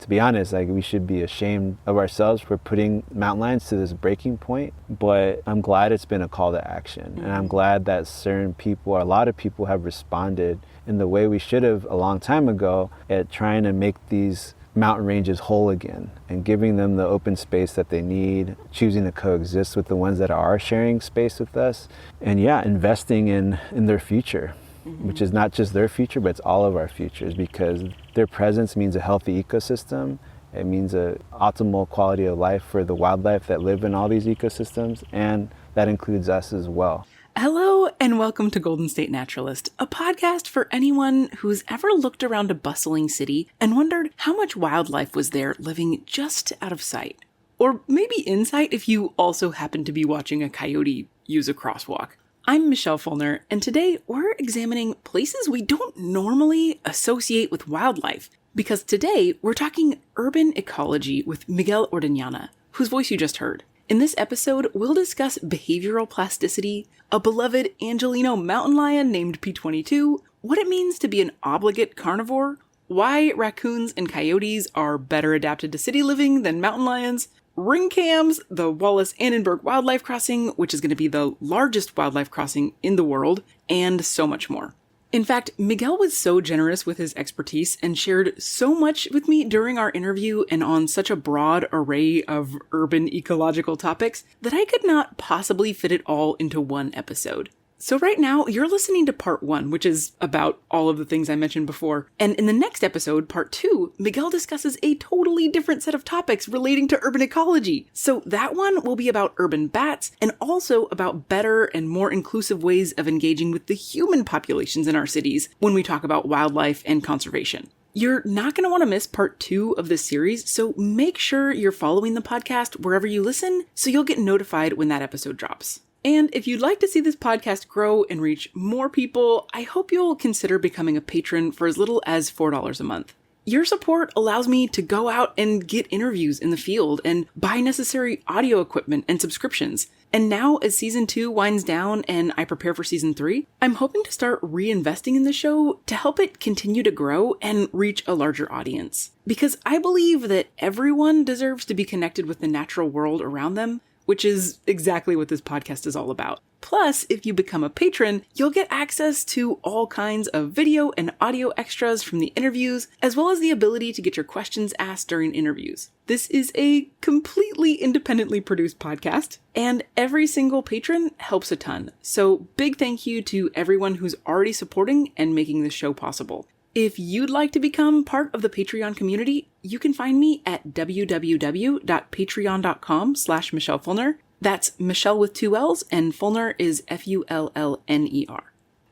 to be honest, like, we should be ashamed of ourselves for putting mountain lions to this breaking point. But I'm glad it's been a call to action. And I'm glad that certain people, or a lot of people, have responded in the way we should have a long time ago at trying to make these mountain ranges whole again and giving them the open space that they need, choosing to coexist with the ones that are sharing space with us, and investing in their future. Which is not just their future, but it's all of our futures, because their presence means a healthy ecosystem. It means an optimal quality of life for the wildlife that live in all these ecosystems, and that includes us as well. Hello and welcome to Golden State Naturalist, a podcast for anyone who's ever looked around a bustling city and wondered how much wildlife was there living just out of sight. Or maybe in sight if you also happen to be watching a coyote use a crosswalk. I'm Michelle Fulner, and today we're examining places we don't normally associate with wildlife, because today we're talking urban ecology with Miguel Ordeñana, whose voice you just heard. In this episode, we'll discuss behavioral plasticity, a beloved Angelino mountain lion named P22, what it means to be an obligate carnivore, why raccoons and coyotes are better adapted to city living than mountain lions, ring cams, the Wallis Annenberg wildlife crossing, which is going to be the largest wildlife crossing in the world, and so much more. In fact, Miguel was so generous with his expertise and shared so much with me during our interview and on such a broad array of urban ecological topics that I could not possibly fit it all into one episode. So right now, you're listening to part 1, which is about all of the things I mentioned before. And in the next episode, part 2, Miguel discusses a totally different set of topics relating to urban ecology. So that one will be about urban bats and also about better and more inclusive ways of engaging with the human populations in our cities when we talk about wildlife and conservation. You're not going to want to miss part 2 of this series, so make sure you're following the podcast wherever you listen so you'll get notified when that episode drops. And if you'd like to see this podcast grow and reach more people, I hope you'll consider becoming a patron for as little as $4 a month. Your support allows me to go out and get interviews in the field and buy necessary audio equipment and subscriptions. And now, as season 2 winds down and I prepare for season 3, I'm hoping to start reinvesting in the show to help it continue to grow and reach a larger audience. Because I believe that everyone deserves to be connected with the natural world around them, which is exactly what this podcast is all about. Plus, if you become a patron, you'll get access to all kinds of video and audio extras from the interviews, as well as the ability to get your questions asked during interviews. This is a completely independently produced podcast, and every single patron helps a ton. So big thank you to everyone who's already supporting and making this show possible. If you'd like to become part of the Patreon community, you can find me at www.patreon.com/Michelle Fulner. That's Michelle with 2 L's, and Fulner is Fullner.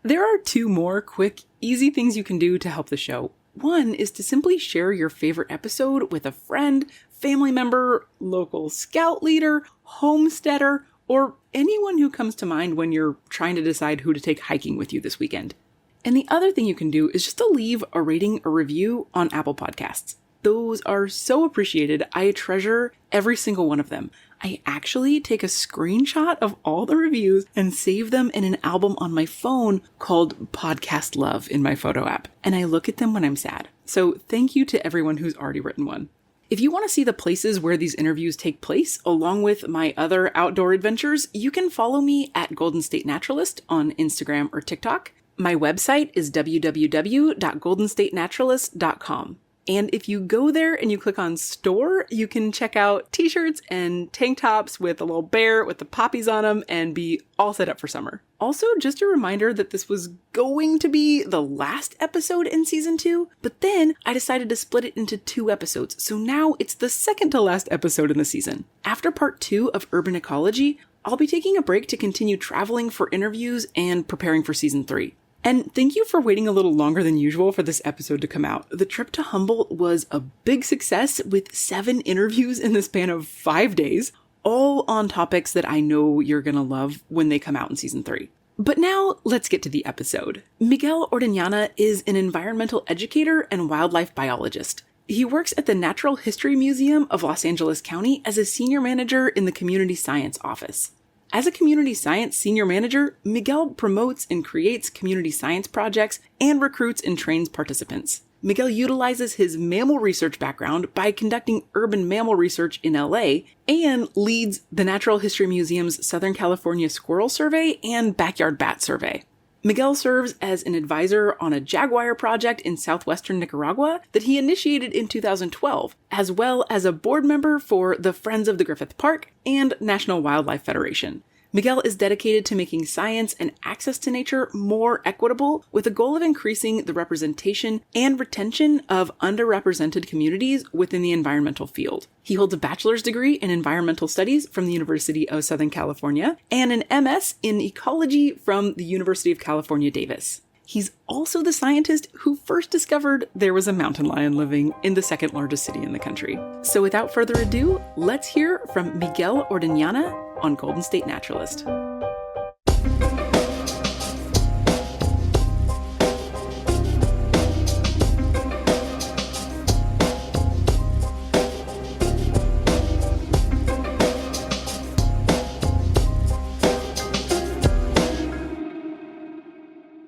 There are 2 more quick, easy things you can do to help the show. One is to simply share your favorite episode with a friend, family member, local scout leader, homesteader, or anyone who comes to mind when you're trying to decide who to take hiking with you this weekend. And the other thing you can do is just to leave a rating or review on Apple Podcasts. Those are so appreciated. I treasure every single one of them. I actually take a screenshot of all the reviews and save them in an album on my phone called Podcast Love in my photo app. And I look at them when I'm sad. So thank you to everyone who's already written one. If you want to see the places where these interviews take place, along with my other outdoor adventures, you can follow me at Golden State Naturalist on Instagram or TikTok. My website is www.goldenstatenaturalist.com. And if you go there and you click on store, you can check out t-shirts and tank tops with a little bear with the poppies on them and be all set up for summer. Also, just a reminder that this was going to be the last episode in season 2, but then I decided to split it into 2 episodes. So now it's the second to last episode in the season. After part 2 of Urban Ecology, I'll be taking a break to continue traveling for interviews and preparing for season 3. And thank you for waiting a little longer than usual for this episode to come out. The trip to Humboldt was a big success with 7 interviews in the span of 5 days, all on topics that I know you're gonna love when they come out in season 3. But now let's get to the episode. Miguel Ordeñana is an environmental educator and wildlife biologist. He works at the Natural History Museum of Los Angeles County as a senior manager in the Community Science Office. As a community science senior manager, Miguel promotes and creates community science projects and recruits and trains participants. Miguel utilizes his mammal research background by conducting urban mammal research in LA and leads the Natural History Museum's Southern California Squirrel Survey and Backyard Bat Survey. Miguel serves as an advisor on a jaguar project in southwestern Nicaragua that he initiated in 2012, as well as a board member for the Friends of the Griffith Park and National Wildlife Federation. Miguel is dedicated to making science and access to nature more equitable with the goal of increasing the representation and retention of underrepresented communities within the environmental field. He holds a bachelor's degree in environmental studies from the University of Southern California and an MS in ecology from the University of California, Davis. He's also the scientist who first discovered there was a mountain lion living in the second largest city in the country. So without further ado, let's hear from Miguel Ordeñana on Golden State Naturalist.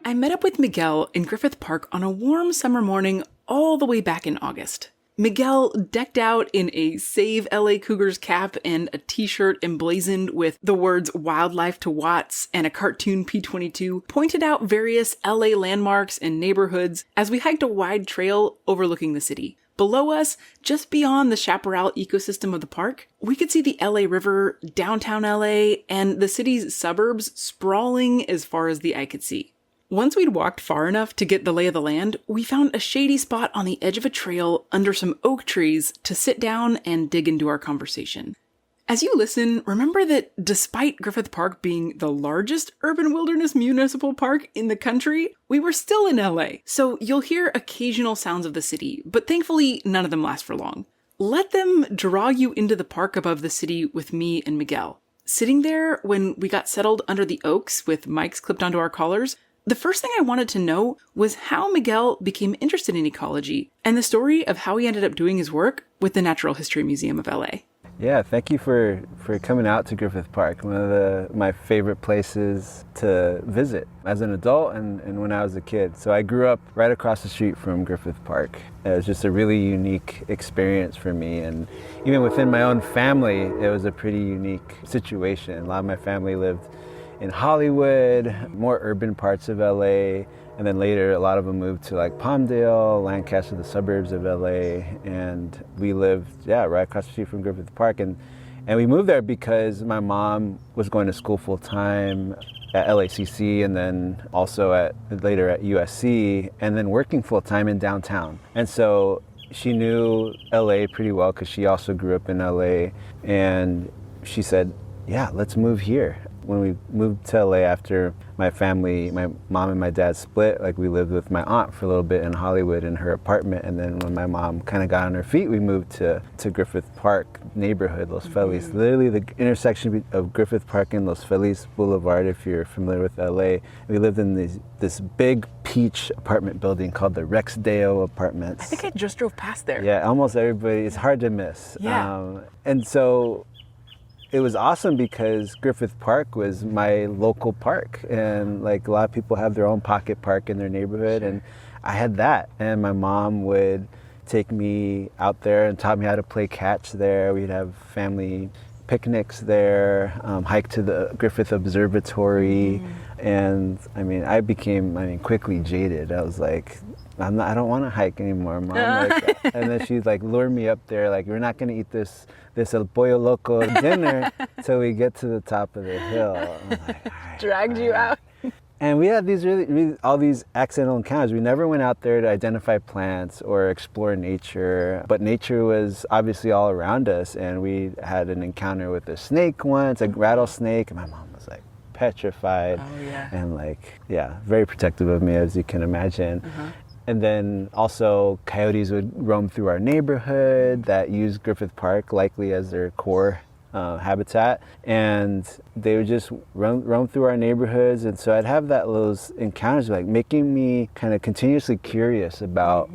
I met up with Miguel in Griffith Park on a warm summer morning all the way back in August. Miguel, decked out in a Save LA Cougars cap and a t-shirt emblazoned with the words Wildlife to Watts and a cartoon P-22, pointed out various LA landmarks and neighborhoods as we hiked a wide trail overlooking the city. Below us, just beyond the chaparral ecosystem of the park, we could see the LA River, downtown LA, and the city's suburbs sprawling as far as the eye could see. Once we'd walked far enough to get the lay of the land, we found a shady spot on the edge of a trail under some oak trees to sit down and dig into our conversation. As you listen, remember that despite Griffith Park being the largest urban wilderness municipal park in the country, we were still in LA, so you'll hear occasional sounds of the city, but thankfully none of them last for long. Let them draw you into the park above the city with me and Miguel. Sitting there when we got settled under the oaks with mics clipped onto our collars, the first thing I wanted to know was how Miguel became interested in ecology and the story of how he ended up doing his work with the Natural History Museum of LA. Yeah, thank you for coming out to Griffith Park, one of my favorite places to visit as an adult and when I was a kid. So I grew up right across the street from Griffith Park. It was just a really unique experience for me, and even within my own family, it was a pretty unique situation. A lot of my family lived in Hollywood, more urban parts of LA, and then later a lot of them moved to like Palmdale, Lancaster, the suburbs of LA, and we lived right across the street from Griffith Park, and we moved there because my mom was going to school full time at LACC and then also later at USC, and then working full time in downtown. And so she knew LA pretty well because she also grew up in LA, and she said, yeah, let's move here. When we moved to LA after my mom and my dad split, like we lived with my aunt for a little bit in Hollywood in her apartment, and then when my mom kind of got on her feet, we moved to Griffith Park neighborhood, Los Feliz. Literally the intersection of Griffith Park and Los Feliz Boulevard, if you're familiar with LA. We lived in this big peach apartment building called the Rexdale Apartments. I think I just drove past there. Yeah, almost everybody, it's hard to miss. Yeah. And so it was awesome because Griffith Park was my local park, and like a lot of people have their own pocket park in their neighborhood, and I had that. And my mom would take me out there and taught me how to play catch there. We'd have family picnics there, hike to the Griffith Observatory, and I became quickly jaded. I was like, I don't want to hike anymore, Mom. And then she'd lure me up there, we're not going to eat this El Pollo Loco dinner till we get to the top of the hill. I was like, all right, Dragged you out. And we had these really all these accidental encounters. We never went out there to identify plants or explore nature, but nature was obviously all around us. And we had an encounter with a snake once, a rattlesnake, and my mom was petrified. Oh, yeah. And very protective of me, as you can imagine. And then also coyotes would roam through our neighborhood that used Griffith Park likely as their core habitat, and they would just roam through our neighborhoods. And so I'd have those encounters making me kind of continuously curious about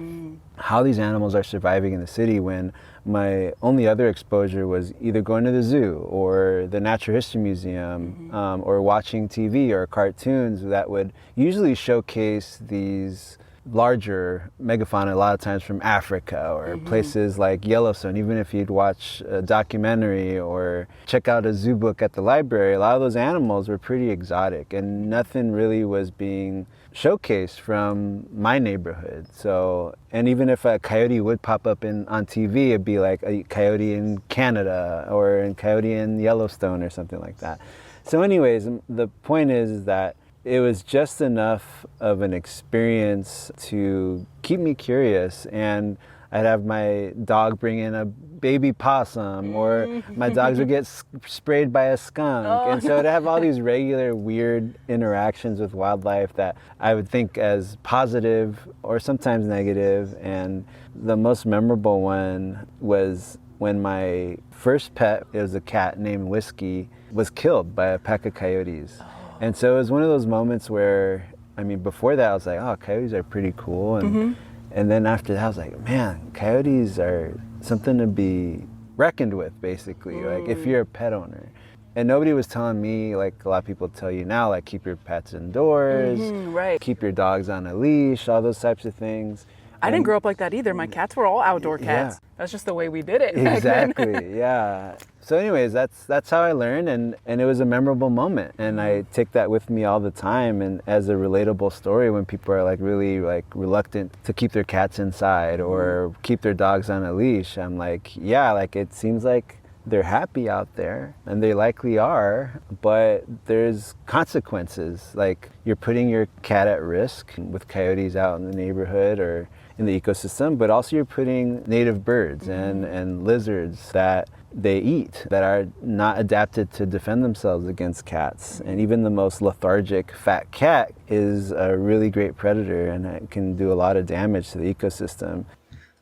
how these animals are surviving in the city, when my only other exposure was either going to the zoo or the Natural History Museum, or watching TV or cartoons that would usually showcase these larger megafauna, a lot of times from Africa or places like Yellowstone. Even if you'd watch a documentary or check out a zoo book at the library, a lot of those animals were pretty exotic and nothing really was being showcased from my neighborhood. So, and even if a coyote would pop up on TV, it'd be like a coyote in Canada or a coyote in Yellowstone or something like that. So anyways, the point is that it was just enough of an experience to keep me curious, and I'd have my dog bring in a baby possum, or my dogs would get sprayed by a skunk. And so to have all these regular weird interactions with wildlife that I would think as positive or sometimes negative. And the most memorable one was when my first pet, it was a cat named Whiskey, was killed by a pack of coyotes. And so it was one of those moments where, I mean, before that I was like, oh, coyotes are pretty cool. And then after that I was like, man, coyotes are something to be reckoned with, basically, like if you're a pet owner. And nobody was telling me, like a lot of people tell you now, like keep your pets indoors, keep your dogs on a leash, all those types of things. I didn't grow up like that either. My cats were all outdoor cats. Yeah. That's just the way we did it. Exactly, yeah. So anyways, that's how I learned, and it was a memorable moment. And I take that with me all the time, and as a relatable story when people are like really like reluctant to keep their cats inside or keep their dogs on a leash. I'm like, yeah, like it seems like they're happy out there, and they likely are, but there's consequences. Like you're putting your cat at risk with coyotes out in the neighborhood or in the ecosystem, but also you're putting native birds and lizards that they eat that are not adapted to defend themselves against cats. And even the most lethargic fat cat is a really great predator, and it can do a lot of damage to the ecosystem.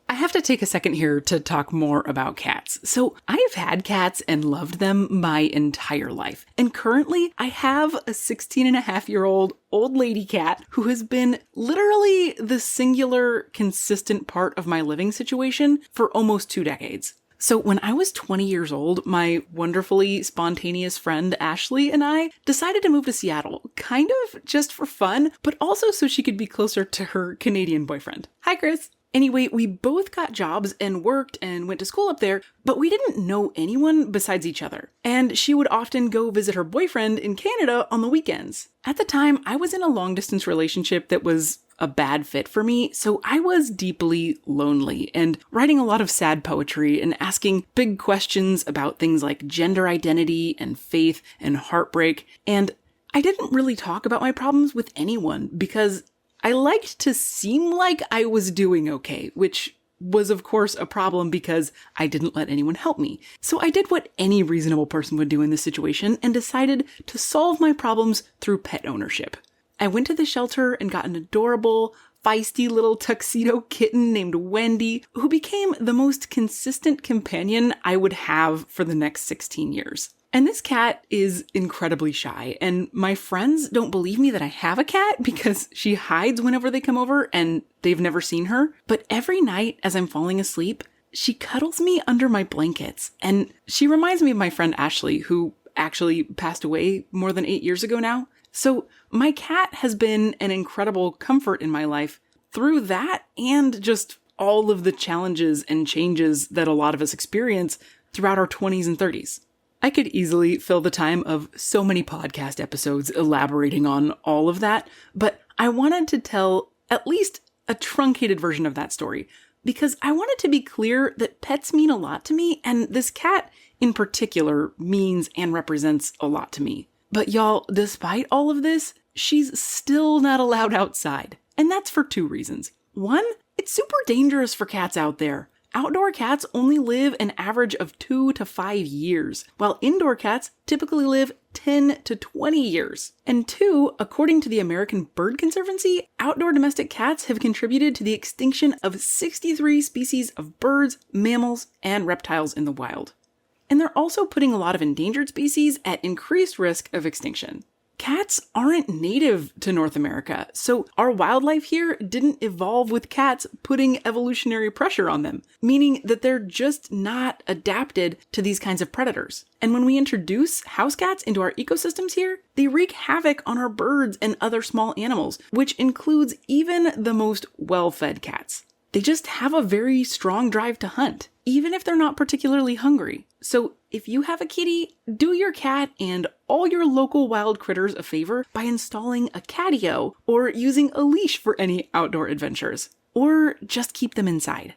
I have to take a second here to talk more about cats. So I've had cats and loved them my entire life. And currently I have a 16-and-a-half-year-old old lady cat who has been literally the singular consistent part of my living situation for almost 2 decades. So when I was 20 years old, my wonderfully spontaneous friend Ashley and I decided to move to Seattle, kind of just for fun, but also so she could be closer to her Canadian boyfriend. Hi, Chris. Anyway, we both got jobs and worked and went to school up there, but we didn't know anyone besides each other. And she would often go visit her boyfriend in Canada on the weekends. At the time, I was in a long-distance relationship that was a bad fit for me, so I was deeply lonely and writing a lot of sad poetry and asking big questions about things like gender identity and faith and heartbreak. And I didn't really talk about my problems with anyone because I liked to seem like I was doing okay, which was of course a problem because I didn't let anyone help me. So I did what any reasonable person would do in this situation and decided to solve my problems through pet ownership. I went to the shelter and got an adorable, feisty little tuxedo kitten named Wendy, who became the most consistent companion I would have for the next 16 years. And this cat is incredibly shy, and my friends don't believe me that I have a cat because she hides whenever they come over and they've never seen her. But every night as I'm falling asleep, she cuddles me under my blankets, and she reminds me of my friend Ashley, who actually passed away more than 8 years ago now. So my cat has been an incredible comfort in my life through that and just all of the challenges and changes that a lot of us experience throughout our 20s and 30s. I could easily fill the time of so many podcast episodes elaborating on all of that, but I wanted to tell at least a truncated version of that story because I wanted to be clear that pets mean a lot to me, and this cat in particular means and represents a lot to me. But y'all, despite all of this, she's still not allowed outside. And that's for 2 reasons. One, it's super dangerous for cats out there. Outdoor cats only live an average of 2 to 5 years, while indoor cats typically live 10 to 20 years. And 2, according to the American Bird Conservancy, outdoor domestic cats have contributed to the extinction of 63 species of birds, mammals, and reptiles in the wild. And they're also putting a lot of endangered species at increased risk of extinction. Cats aren't native to North America, so our wildlife here didn't evolve with cats putting evolutionary pressure on them, meaning that they're just not adapted to these kinds of predators. And when we introduce house cats into our ecosystems here, they wreak havoc on our birds and other small animals, which includes even the most well-fed cats. They just have a very strong drive to hunt, even if they're not particularly hungry. So if you have a kitty, do your cat and all your local wild critters a favor by installing a catio or using a leash for any outdoor adventures. Or just keep them inside.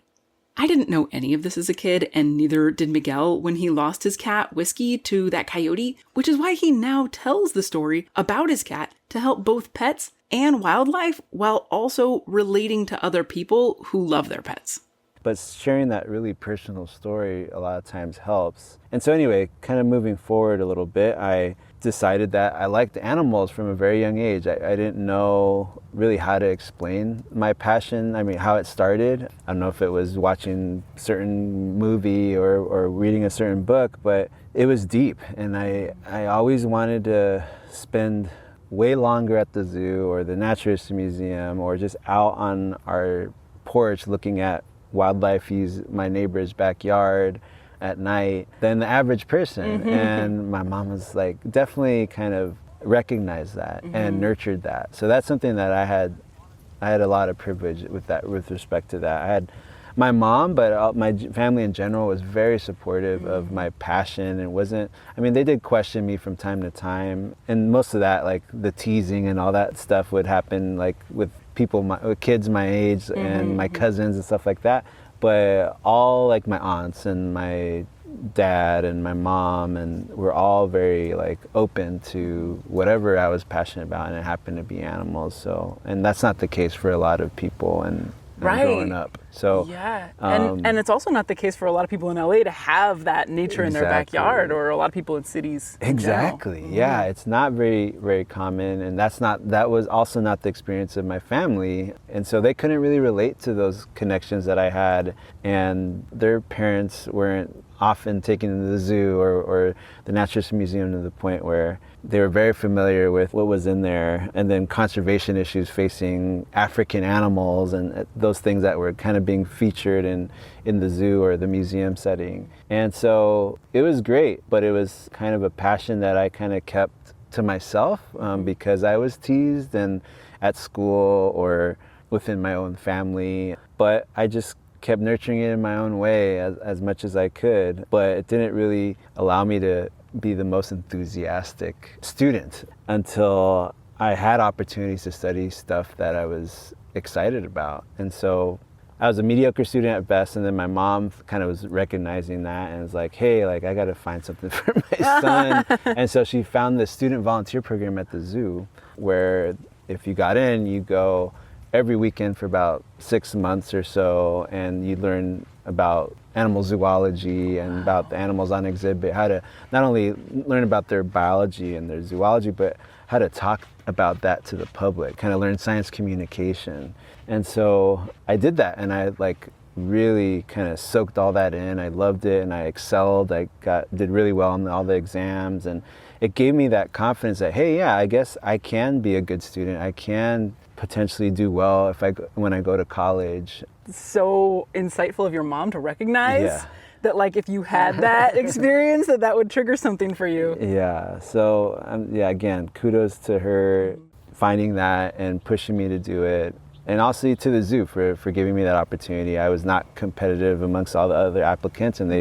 I didn't know any of this as a kid, and neither did Miguel when he lost his cat, Whiskey, to that coyote, which is why he now tells the story about his cat to help both pets and wildlife while also relating to other people who love their pets. But sharing that really personal story a lot of times helps. And so anyway, kind of moving forward a little bit, I decided that I liked animals from a very young age. I didn't know really how to explain my passion. I mean, how it started. I don't know if it was watching a certain movie or reading a certain book, but it was deep. And I always wanted to spend way longer at the zoo or the Naturalist Museum or just out on our porch looking at wildlife use my neighbor's backyard at night than the average person. And my mom was like, definitely kind of recognized that and nurtured that. So that's something that I had a lot of privilege with respect to that. I had my mom, but my family in general was very supportive of my passion and they did question me from time to time. And most of that, like the teasing and all that stuff would happen like with with kids my age and my cousins and stuff like that. But all like my aunts and my dad and my mom and we're all very like open to whatever I was passionate about, and it happened to be animals. So, and that's not the case for a lot of people and growing up. So yeah, and it's also not the case for a lot of people in LA to have that nature in their backyard, or a lot of people in cities. Exactly. Yeah, it's not very, very common, and that was also not the experience of my family, and so they couldn't really relate to those connections that I had, and their parents weren't often taken to the zoo or the Naturalist Museum to the point where they were very familiar with what was in there, and then conservation issues facing African animals and those things that were kind of being featured in the zoo or the museum setting. And so it was great, but it was kind of a passion that I kind of kept to myself because I was teased and at school or within my own family, but I just kept nurturing it in my own way as much as I could, but it didn't really allow me to be the most enthusiastic student until I had opportunities to study stuff that I was excited about. And so I was a mediocre student at best, and then my mom kind of was recognizing that and was like, hey, like I gotta find something for my son. And so she found this student volunteer program at the zoo where if you got in, you go every weekend for about 6 months or so, and you learn about animal zoology and about the animals on exhibit, how to not only learn about their biology and their zoology, but how to talk about that to the public, kind of learn science communication. And so I did that, and I like really kind of soaked all that in. I loved it, and I excelled. I did really well on all the exams, and it gave me that confidence that, hey, yeah, I guess I can be a good student. I can potentially do well when I go to college. So insightful of your mom to recognize that, like, if you had that experience, that would trigger something for you. Yeah. So again, kudos to her finding that and pushing me to do it. And also to the zoo for giving me that opportunity. I was not competitive amongst all the other applicants, and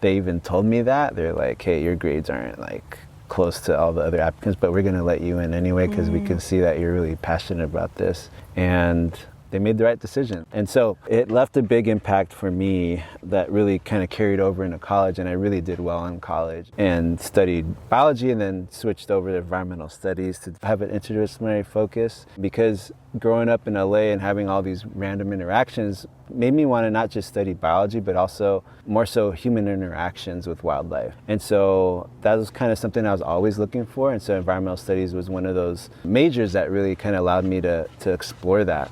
they even told me that. They're like, hey, your grades aren't like close to all the other applicants, but we're going to let you in anyway because we can see that you're really passionate about this. And they made the right decision. And so it left a big impact for me that really kind of carried over into college, and I really did well in college and studied biology and then switched over to environmental studies to have an interdisciplinary focus, because growing up in LA and having all these random interactions made me want to not just study biology, but also more so human interactions with wildlife. And so that was kind of something I was always looking for. And so environmental studies was one of those majors that really kind of allowed me to explore that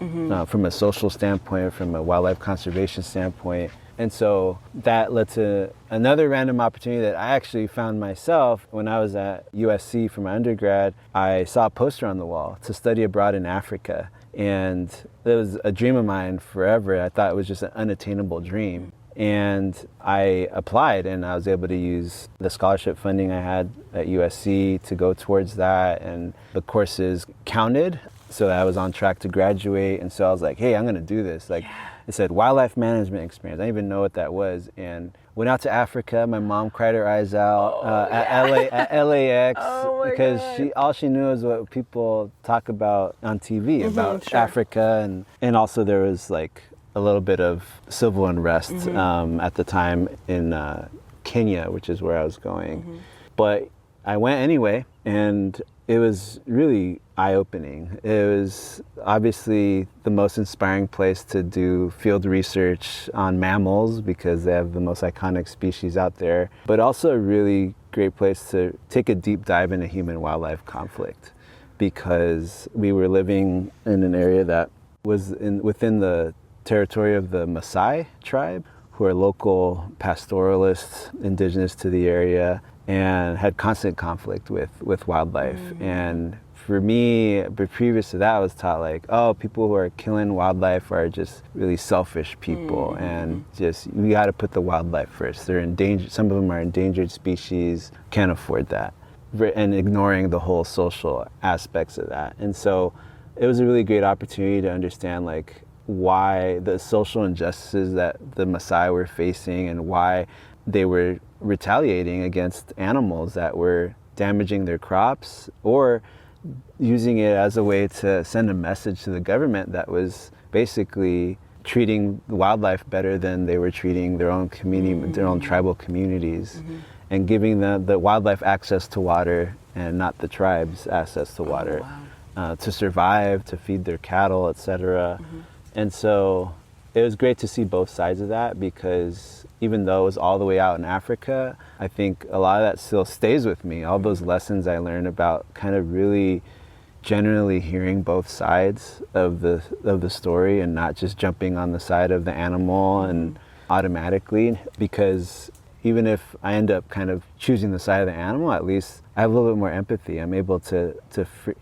from a social standpoint, from a wildlife conservation standpoint. And so that led to another random opportunity that I actually found myself when I was at USC for my undergrad. I saw a poster on the wall to study abroad in Africa. And it was a dream of mine forever. I thought it was just an unattainable dream. And I applied, and I was able to use the scholarship funding I had at USC to go towards that. And the courses counted, so I was on track to graduate. And so I was like, hey, I'm going to do this. Like, it said wildlife management experience. I didn't even know what that was. And went out to Africa. My mom cried her eyes out at LAX because all she knew was what people talk about on TV about Africa. And also there was like a little bit of civil unrest at the time in Kenya, which is where I was going. But I went anyway, and it was really eye-opening. It was obviously the most inspiring place to do field research on mammals because they have the most iconic species out there, but also a really great place to take a deep dive into human-wildlife conflict because we were living in an area that was within the territory of the Maasai tribe, who are local pastoralists indigenous to the area, and had constant conflict with wildlife. And for me, but previous to that, I was taught like, oh, people who are killing wildlife are just really selfish people, and just we got to put the wildlife first. They're endangered. Some of them are endangered species. Can't afford that, and ignoring the whole social aspects of that. And so, it was a really great opportunity to understand like why the social injustices that the Maasai were facing and why they were retaliating against animals that were damaging their crops or using it as a way to send a message to the government that was basically treating wildlife better than they were treating their own community, their own tribal communities, and giving the wildlife access to water and not the tribes access to water to survive, to feed their cattle, etc. And so it was great to see both sides of that because even though it was all the way out in Africa, I think a lot of that still stays with me. All those lessons I learned about kind of really generally hearing both sides of the story and not just jumping on the side of the animal and automatically, because even if I end up kind of choosing the side of the animal, at least I have a little bit more empathy. I'm able to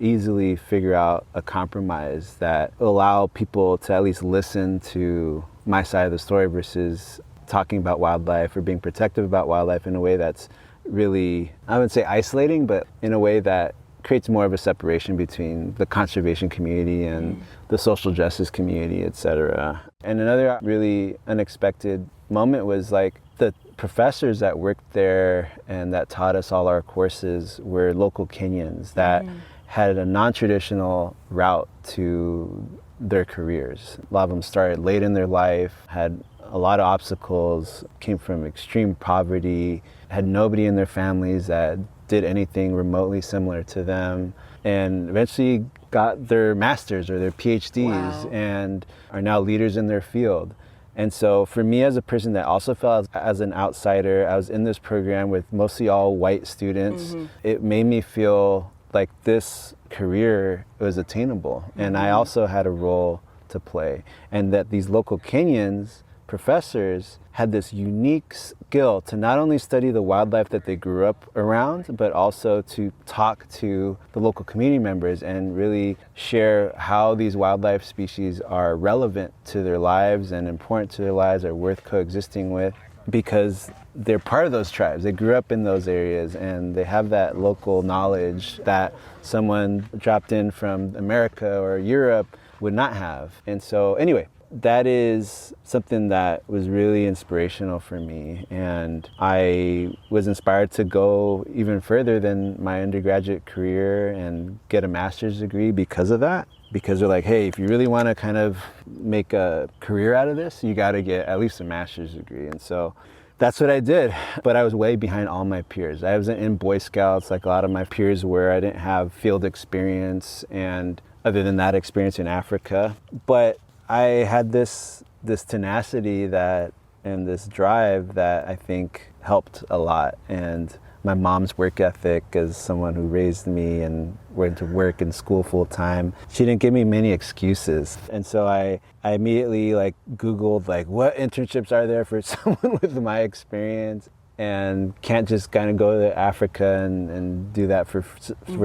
easily figure out a compromise that will allow people to at least listen to my side of the story versus talking about wildlife or being protective about wildlife in a way that's really, I wouldn't say isolating, but in a way that creates more of a separation between the conservation community and the social justice community, etc. And another really unexpected moment was like the professors that worked there and that taught us all our courses were local Kenyans that had a non-traditional route to their careers. A lot of them started late in their life, had a lot of obstacles, came from extreme poverty, had nobody in their families that did anything remotely similar to them, and eventually got their masters or their PhDs and are now leaders in their field. And so for me as a person that also felt as an outsider, I was in this program with mostly all white students. It made me feel like this career was attainable. And I also had a role to play. And that these local Kenyans professors had this unique skill to not only study the wildlife that they grew up around, but also to talk to the local community members and really share how these wildlife species are relevant to their lives and important to their lives, are worth coexisting with, because they're part of those tribes. They grew up in those areas and they have that local knowledge that someone dropped in from America or Europe would not have. And so anyway, that is something that was really inspirational for me, and I was inspired to go even further than my undergraduate career and get a master's degree because of that. Because they're like, hey, if you really want to kind of make a career out of this, you got to get at least a master's degree. And so that's what I did. But I was way behind all my peers. I wasn't in Boy Scouts like a lot of my peers were. I didn't have field experience, and other than that experience in Africa. But I had this tenacity that and this drive that I think helped a lot. And my mom's work ethic as someone who raised me and went to work and school full time. She didn't give me many excuses. And so I immediately like Googled like what internships are there for someone with my experience, and can't just kind of go to Africa and do that for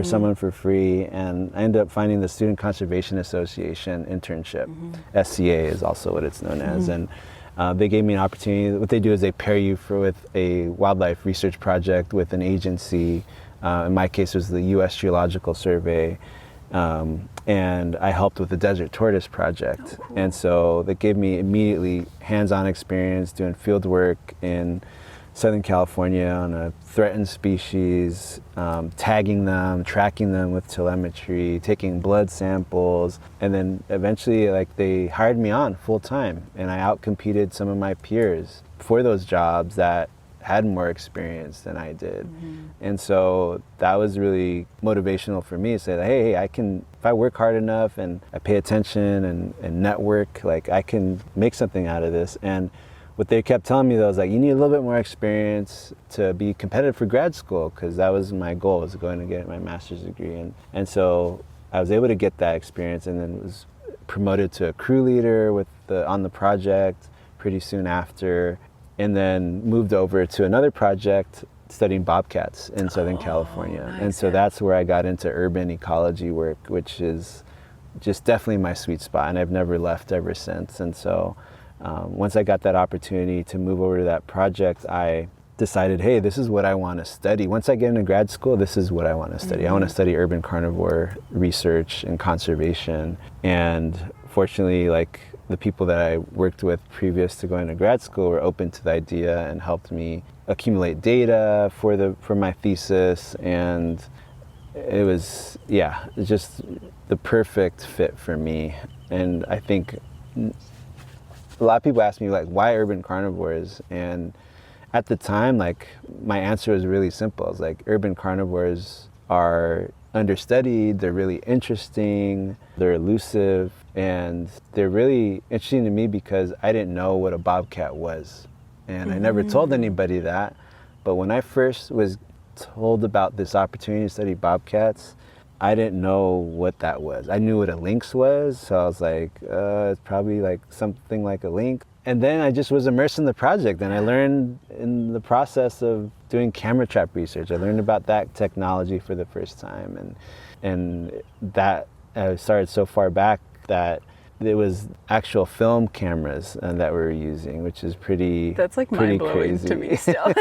someone for free. And I ended up finding the Student Conservation Association internship. SCA is also what it's known as. And they gave me an opportunity. What they do is they pair you with a wildlife research project with an agency. In my case, it was the U.S. Geological Survey. And I helped with the Desert Tortoise Project. Oh, cool. And so they gave me immediately hands-on experience doing field work in Southern California on a threatened species, tagging them, tracking them with telemetry, taking blood samples, and then eventually like they hired me on full time, and I outcompeted some of my peers for those jobs that had more experience than I did. And so that was really motivational for me to say that, hey, I can, if I work hard enough and I pay attention and network, like I can make something out of this. And what they kept telling me though is like, you need a little bit more experience to be competitive for grad school, because that was my goal, was going to get my master's degree. And so I was able to get that experience, and then was promoted to a crew leader on the project pretty soon after, and then moved over to another project studying bobcats in Southern California. Nice. And so that's where I got into urban ecology work, which is just definitely my sweet spot, and I've never left ever since. And so once I got that opportunity to move over to that project, I decided, hey, this is what I want to study. Once I get into grad school, this is what I want to study. I want to study urban carnivore research and conservation. And fortunately, like the people that I worked with previous to going to grad school were open to the idea and helped me accumulate data for my thesis. And it was, just the perfect fit for me. And I think a lot of people ask me like, why urban carnivores? And at the time, like my answer was really simple. It's like, urban carnivores are understudied, they're really interesting, they're elusive, and they're really interesting to me because I didn't know what a bobcat was. And I never told anybody that. But when I first was told about this opportunity to study bobcats, I didn't know what that was. I knew what a lynx was, so I was like, it's probably like something like a lynx. And then I just was immersed in the project, and I learned in the process of doing camera trap research. I learned about that technology for the first time, and that started so far back that it was actual film cameras that we were using, which is pretty That's like mind-blowing to me still.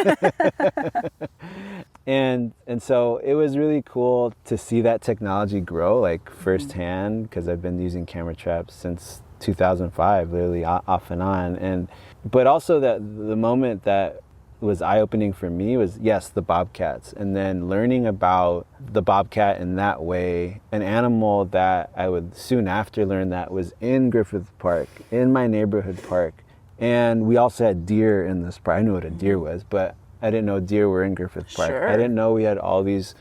And so it was really cool to see that technology grow like firsthand, because I've been using camera traps since 2005, literally off and on. But also that the moment that was eye-opening for me was, yes, the bobcats, and then learning about the bobcat in that way, an animal that I would soon after learn that was in Griffith Park, in my neighborhood park. And we also had deer in this park. I knew what a deer was, but I didn't know deer were in Griffith Park. Sure. I didn't know we had all these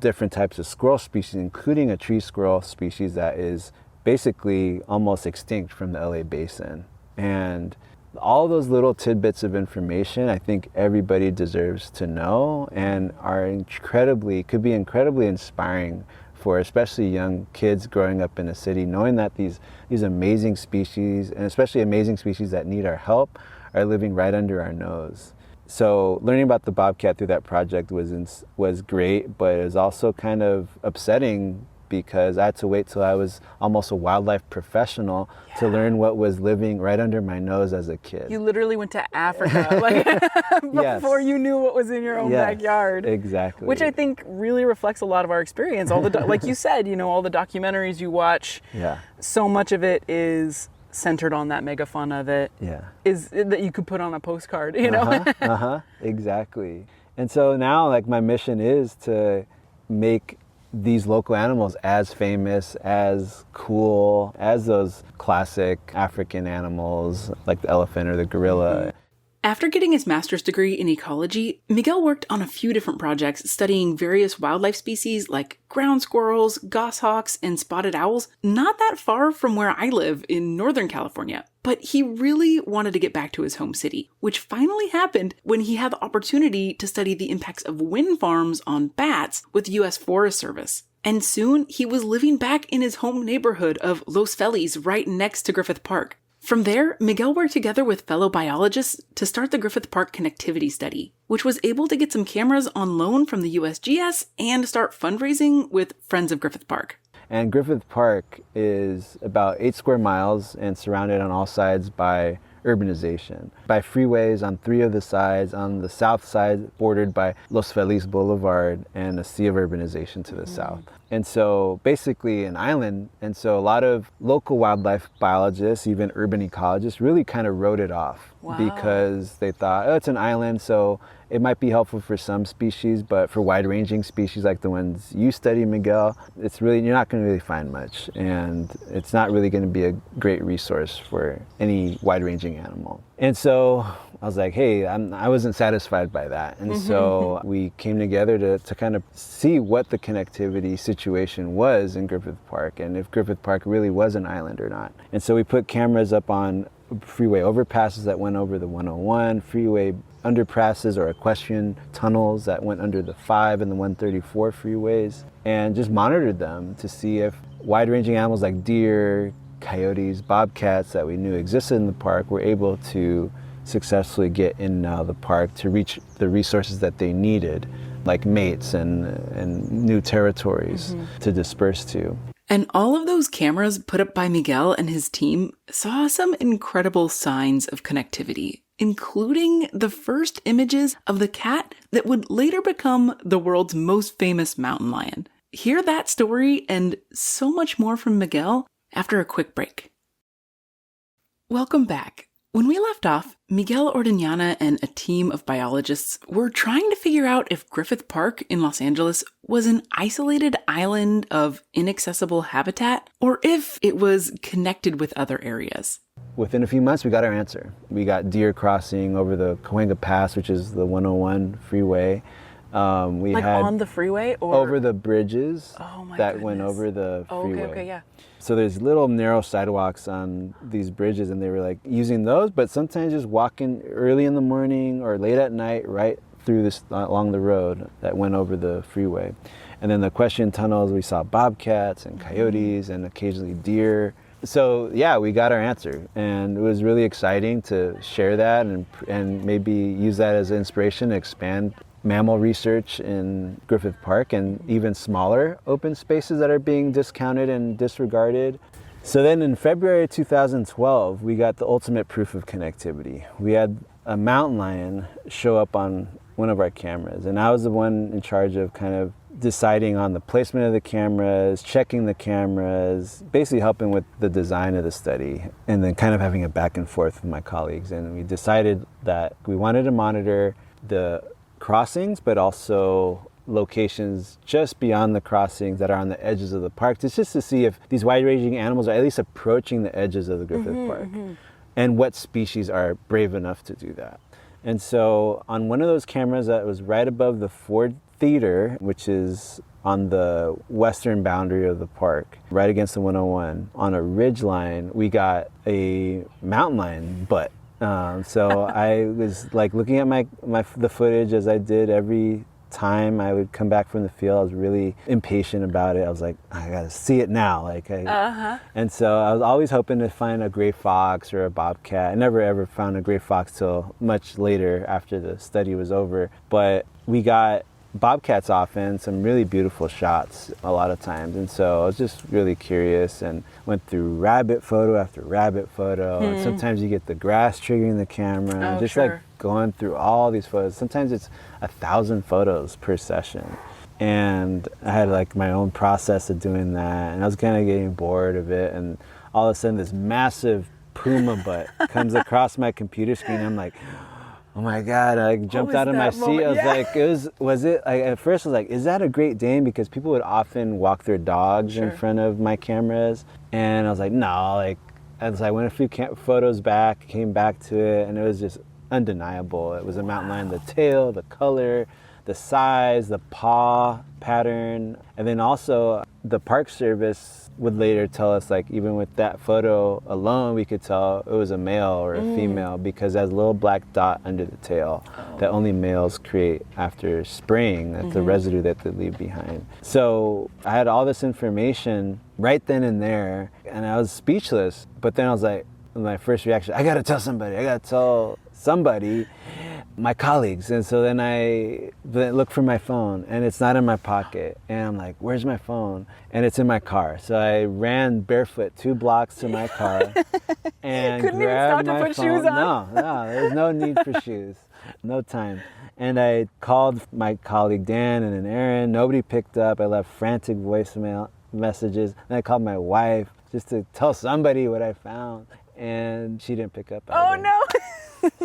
different types of squirrel species, including a tree squirrel species that is basically almost extinct from the LA basin. And all those little tidbits of information, I think everybody deserves to know, and could be incredibly inspiring for especially young kids growing up in a city, knowing that these amazing species, and especially amazing species that need our help, are living right under our nose. So learning about the bobcat through that project was great, but it was also kind of upsetting because I had to wait till I was almost a wildlife professional to learn what was living right under my nose as a kid. You literally went to Africa before you knew what was in your own backyard. Exactly. Which I think really reflects a lot of our experience. All the like you said, all the documentaries you watch, so much of it is centered on that megafauna that you could put on a postcard, Exactly. And so now like my mission is to make these local animals as famous, as cool as those classic African animals like the elephant or the gorilla. After getting his master's degree in ecology, Miguel worked on a few different projects studying various wildlife species like ground squirrels, goshawks, and spotted owls, not that far from where I live in Northern California. But he really wanted to get back to his home city, which finally happened when he had the opportunity to study the impacts of wind farms on bats with the U.S. Forest Service. And soon, he was living back in his home neighborhood of Los Feliz right next to Griffith Park. From there, Miguel worked together with fellow biologists to start the Griffith Park connectivity study, which was able to get some cameras on loan from the USGS and start fundraising with Friends of Griffith Park. And Griffith Park is about 8 square miles and surrounded on all sides by urbanization, by freeways on 3 of the sides. On the south side, bordered by Los Feliz Boulevard and a sea of urbanization to the south. And so basically an island. And so a lot of local wildlife biologists, even urban ecologists, really kind of wrote it off. Wow. Because they thought, oh, it's an island, so it might be helpful for some species, but for wide-ranging species like the ones you study, Miguel, it's really, you're not going to really find much, and it's not really going to be a great resource for any wide-ranging animal. And so I was like, hey, I wasn't satisfied by that. And so we came together to kind of see what the connectivity situation was in Griffith Park and if Griffith Park really was an island or not. And so we put cameras up on freeway overpasses that went over the 101, freeway underpasses or equestrian tunnels that went under the 5 and the 134 freeways, and just monitored them to see if wide-ranging animals like deer, coyotes, bobcats that we knew existed in the park were able to successfully get in and out of the park to reach the resources that they needed, like mates and new territories to disperse to. And all of those cameras put up by Miguel and his team saw some incredible signs of connectivity, including the first images of the cat that would later become the world's most famous mountain lion. Hear that story and so much more from Miguel after a quick break. Welcome back. When we left off, Miguel Ordeñana and a team of biologists were trying to figure out if Griffith Park in Los Angeles was an isolated island of inaccessible habitat or if it was connected with other areas. Within a few months, we got our answer. We got deer crossing over the Cahuenga Pass, which is the 101 freeway. We had on the freeway or over the bridges that went over the freeway. Okay, yeah. So there's little narrow sidewalks on these bridges, and they were like using those, but sometimes just walking early in the morning or late at night right through this along the road that went over the freeway. And then the equestrian tunnels, we saw bobcats and coyotes and occasionally deer. So yeah, we got our answer, and it was really exciting to share that and maybe use that as inspiration to expand mammal research in Griffith Park and even smaller open spaces that are being discounted and disregarded. So then in February 2012, we got the ultimate proof of connectivity. We had a mountain lion show up on one of our cameras, and I was the one in charge of kind of deciding on the placement of the cameras, checking the cameras, basically helping with the design of the study, and then kind of having a back and forth with my colleagues. And we decided that we wanted to monitor the crossings, but also locations just beyond the crossings that are on the edges of the park, just to see if these wide-ranging animals are at least approaching the edges of the Griffith Park, and what species are brave enough to do that. And so on one of those cameras that was right above the Ford Theater, which is on the western boundary of the park, right against the 101, on a ridge line, we got a mountain lion butt. So I was like looking at the footage as I did every time I would come back from the field. I was really impatient about it. I was like, I gotta see it now. And so I was always hoping to find a gray fox or a bobcat. I never ever found a gray fox till much later after the study was over. But we got bobcats often, some really beautiful shots a lot of times, and so I was just really curious and went through rabbit photo after rabbit photo, and sometimes you get the grass triggering the camera, like going through all these photos. Sometimes it's 1,000 photos per session, and I had like my own process of doing that, and I was kind of getting bored of it, and all of a sudden this massive puma butt comes across my computer screen. I'm like, oh my God, I jumped out of my seat. I was like, at first I was like, is that a Great Dane? Because people would often walk their dogs in front of my cameras. And I was like, no, as I went a few photos back, came back to it, and it was just undeniable. It was a mountain lion, the tail, the color, the size, the paw pattern. And then also the Park Service would later tell us, like, even with that photo alone, we could tell it was a male or a female because it has a little black dot under the tail that only males create after spraying. That's the residue that they leave behind. So I had all this information right then and there, and I was speechless. But then I was like, my first reaction, I gotta tell somebody, my colleagues. And so then I look for my phone, and it's not in my pocket. And I'm like, where's my phone? And it's in my car. So I ran barefoot 2 blocks to my car and Couldn't grabbed even stop to my put phone. shoes on? No, there's no need for shoes. No time. And I called my colleague Dan and then Aaron. Nobody picked up. I left frantic voicemail messages. And I called my wife just to tell somebody what I found. And she didn't pick up either. Oh no!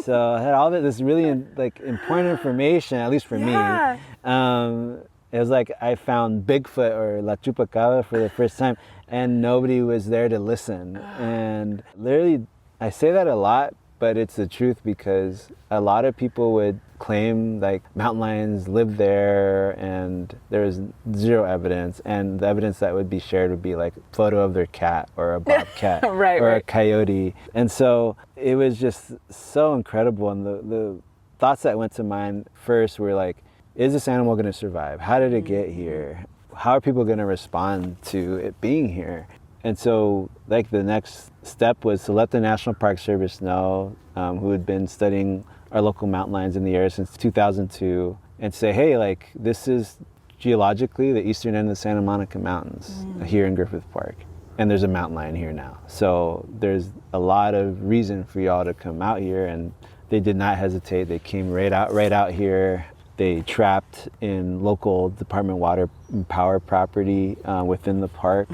So I had all this really important information, at least for me. It was like I found Bigfoot or La Chupacabra for the first time, and nobody was there to listen. And literally, I say that a lot, but it's the truth, because a lot of people would claim like mountain lions live there, and there was zero evidence, and the evidence that would be shared would be like a photo of their cat or a bobcat or a coyote. And so it was just so incredible. And the thoughts that went to mind first were like, is this animal going to survive? How did it get here? How are people going to respond to it being here? And so like the next step was to let the National Park Service know, who had been studying our local mountain lions in the area since 2002, and say, hey, like, this is geologically the eastern end of the Santa Monica Mountains here in Griffith Park. And there's a mountain lion here now. So there's a lot of reason for y'all to come out here. And they did not hesitate. They came right out here. They trapped in local Department of Water and Power property within the park,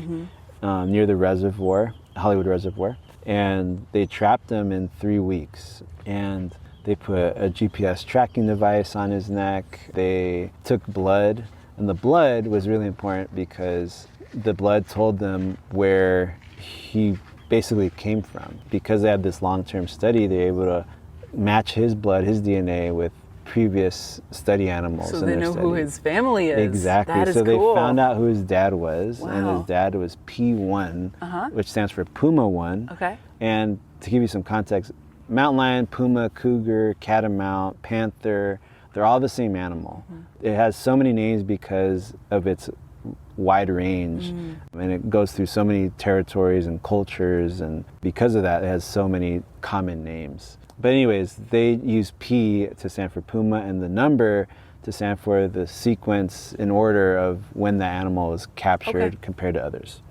near the reservoir, Hollywood Reservoir. And they trapped him in 3 weeks. And they put a GPS tracking device on his neck. They took blood, and the blood was really important because the blood told them where he basically came from. Because they had this long-term study, they were able to match his blood, his DNA, with previous study animals. So they know who his family is. Exactly. That is so cool. They found out who his dad was, and his dad was P1, which stands for Puma 1. Okay. And to give you some context, mountain lion, puma, cougar, catamount, panther, they're all the same animal. It has so many names because of its wide range, and it goes through so many territories and cultures, and because of that, it has so many common names. But anyways, they use P to stand for puma, and the number to stand for the sequence in order of when the animal was captured compared to others.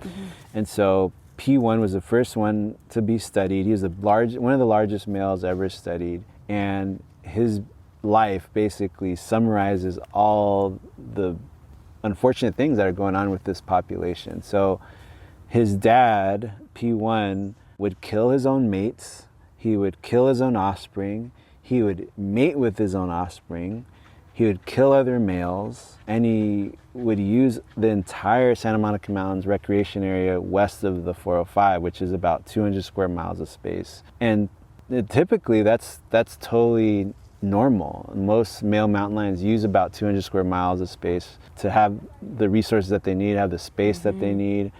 And so P1 was the first one to be studied. He was one of the largest males ever studied, and his life basically summarizes all the unfortunate things that are going on with this population. So his dad, P1, would kill his own mates, he would kill his own offspring, he would mate with his own offspring, he would kill other males, and he would use the entire Santa Monica Mountains recreation area west of the 405, which is about 200 square miles of space. And typically that's totally normal. Most male mountain lions use about 200 square miles of space to have the resources that they need, have the space that they need.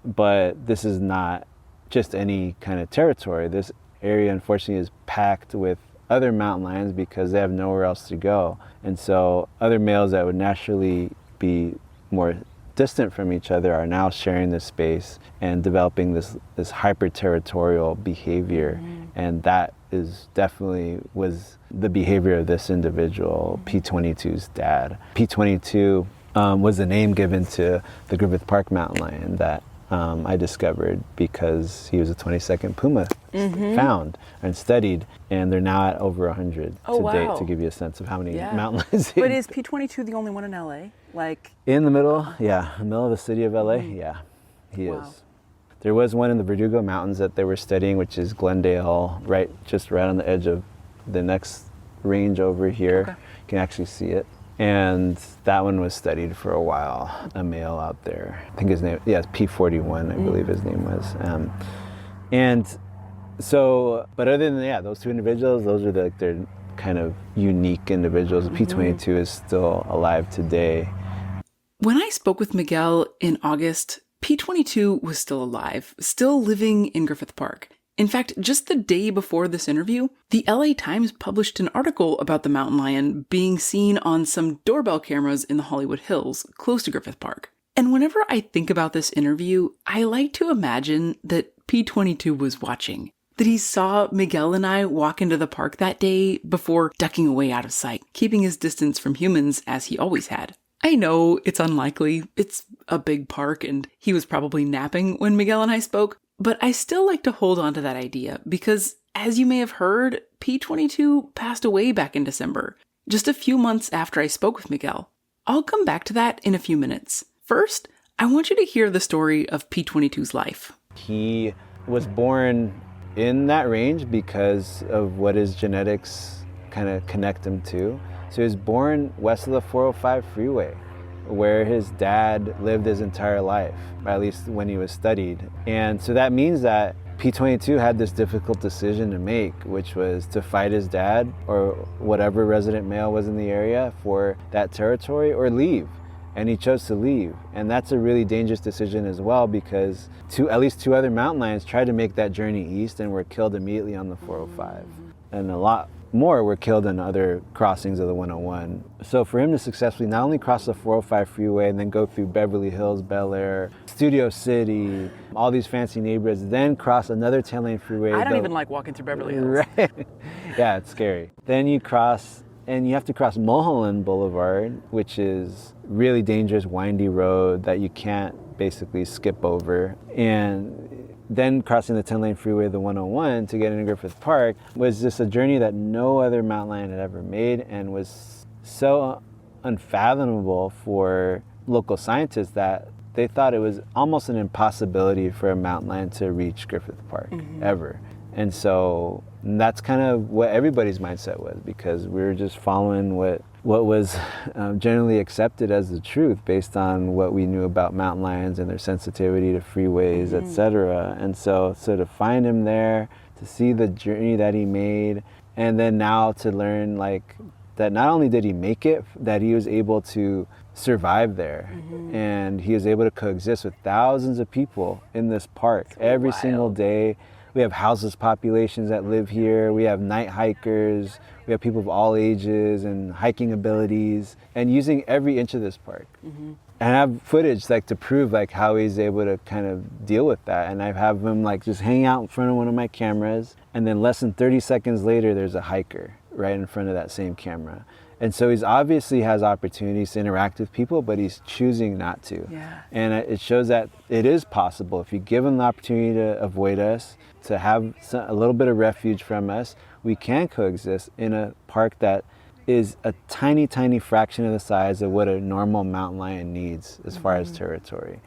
But this is not just any kind of territory. This area, unfortunately, is packed with other mountain lions because they have nowhere else to go. And so other males that would naturally be more distant from each other are now sharing this space and developing this hyper-territorial behavior. And that is definitely was the behavior of this individual, P22's dad. P22 was the name given to the Griffith Park mountain lion that I discovered because he was a 22nd puma found and studied, and they're now at over 100 to date, to give you a sense of how many mountain lions. But is P22 the only one in LA? Like in the middle, in the middle of the city of LA, he is. There was one in the Verdugo Mountains that they were studying, which is Glendale, just right on the edge of the next range over here. You can actually see it. And that one was studied for a while, a male out there. I think his name, it's P41, I believe his name was. And So, but other than those two individuals, those are they're kind of unique individuals. P22 is still alive today. When I spoke with Miguel in August, P22 was still alive, still living in Griffith Park. In fact, just the day before this interview, the LA Times published an article about the mountain lion being seen on some doorbell cameras in the Hollywood Hills, close to Griffith Park. And whenever I think about this interview, I like to imagine that P22 was watching, that he saw Miguel and I walk into the park that day before ducking away out of sight, keeping his distance from humans as he always had. I know it's unlikely, it's a big park and he was probably napping when Miguel and I spoke, but I still like to hold on to that idea because, as you may have heard, P22 passed away back in December, just a few months after I spoke with Miguel. I'll come back to that in a few minutes. First, I want you to hear the story of P22's life. He was born in that range because of what his genetics kind of connect him to. So he was born west of the 405 freeway, where his dad lived his entire life, at least when he was studied. And so that means that P22 had this difficult decision to make, which was to fight his dad or whatever resident male was in the area for that territory or leave. And he chose to leave. And that's a really dangerous decision as well, because at least two other mountain lions tried to make that journey east and were killed immediately on the 405. And a lot more were killed in other crossings of the 101. So for him to successfully not only cross the 405 freeway and then go through Beverly Hills, Bel Air, Studio City, all these fancy neighborhoods, then cross another 10-lane freeway. I don't even like walking through Beverly Hills. Right. Yeah, it's scary. Then you cross, and you have to cross Mulholland Boulevard, which is really dangerous, windy road that you can't basically skip over. And then crossing the 10-lane freeway, the 101, to get into Griffith Park was just a journey that no other mountain lion had ever made, and was so unfathomable for local scientists that they thought it was almost an impossibility for a mountain lion to reach Griffith Park ever. And so that's kind of what everybody's mindset was, because we were just following what was generally accepted as the truth based on what we knew about mountain lions and their sensitivity to freeways, etc. And so to find him there, to see the journey that he made, and then now to learn that not only did he make it, that he was able to survive there, and he was able to coexist with thousands of people in this park every single day. We have houseless populations that live here. We have night hikers. We have people of all ages and hiking abilities, and using every inch of this park. And I have footage to prove how he's able to kind of deal with that. And I have him just hang out in front of one of my cameras, and then less than 30 seconds later, there's a hiker right in front of that same camera. And so he's obviously has opportunities to interact with people, but he's choosing not to. Yeah. And it shows that it is possible. If you give him the opportunity to avoid us, to have a little bit of refuge from us, we can coexist in a park that is a tiny, tiny fraction of the size of what a normal mountain lion needs as far as territory.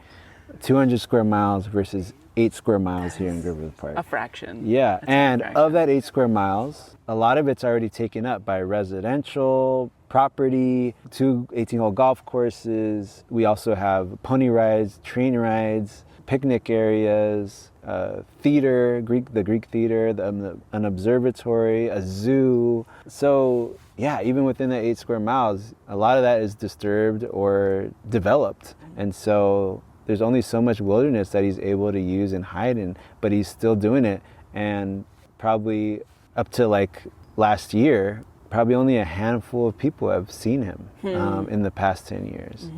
200 square miles versus 8 square miles here in Griffith Park. A fraction. Yeah, That's and a fraction. of that 8 square miles, a lot of it's already taken up by residential property, 2 18-hole golf courses. We also have pony rides, train rides, picnic areas, theater, the Greek theater, an observatory, a zoo. So yeah, even within the 8 square miles, a lot of that is disturbed or developed. And so there's only so much wilderness that he's able to use and hide in, but he's still doing it. And probably up to last year, probably only a handful of people have seen him in the past 10 years.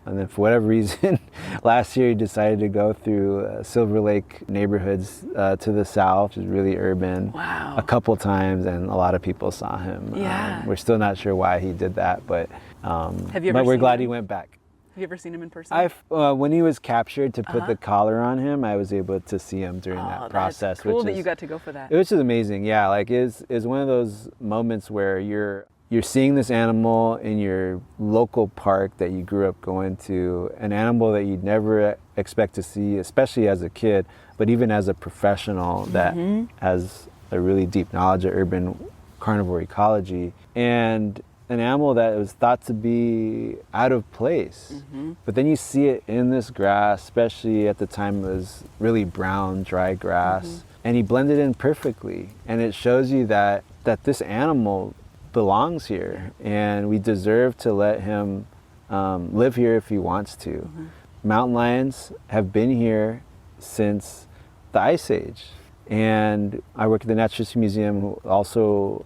And then for whatever reason, last year he decided to go through Silver Lake neighborhoods to the south, which is really urban, a couple times, and a lot of people saw him. Yeah. We're still not sure why he did that, but we're glad he went back. Have you ever seen him in person? When he was captured to put the collar on him, I was able to see him during that process. That's cool that you got to go for that. It was just amazing. Yeah, it's one of those moments where you're seeing this animal in your local park that you grew up going to, an animal that you'd never expect to see, especially as a kid, but even as a professional that has a really deep knowledge of urban carnivore ecology, and an animal that was thought to be out of place. But then you see it in this grass, especially at the time it was really brown, dry grass. and he blended in perfectly. And it shows you that this animal belongs here, and we deserve to let him live here if he wants to. Mm-hmm. Mountain lions have been here since the Ice Age. And I work at the Naturalist Museum, who also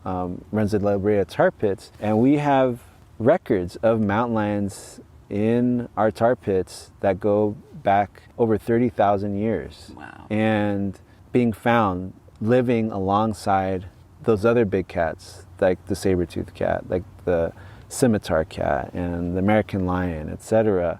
runs the La Brea tar pits, and we have records of mountain lions in our tar pits that go back over 30,000 years. Wow. And being found living alongside those other big cats, like the saber-toothed cat, like the scimitar cat and the American lion, etc.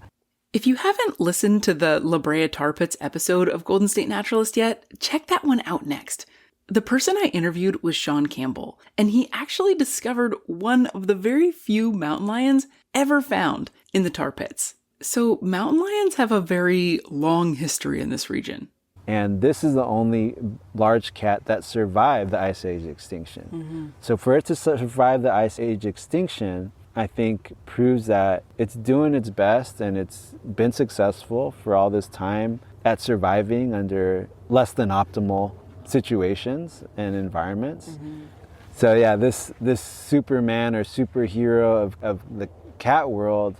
If you haven't listened to the La Brea Tar Pits episode of Golden State Naturalist yet, check that one out next. The person I interviewed was Sean Campbell, and he actually discovered one of the very few mountain lions ever found in the tar pits. So mountain lions have a very long history in this region. And this is the only large cat that survived the Ice Age extinction. Mm-hmm. So for it to survive the Ice Age extinction, I think proves that it's doing its best, and it's been successful for all this time at surviving under less than optimal situations and environments. Mm-hmm. So yeah, this Superman or superhero of the cat world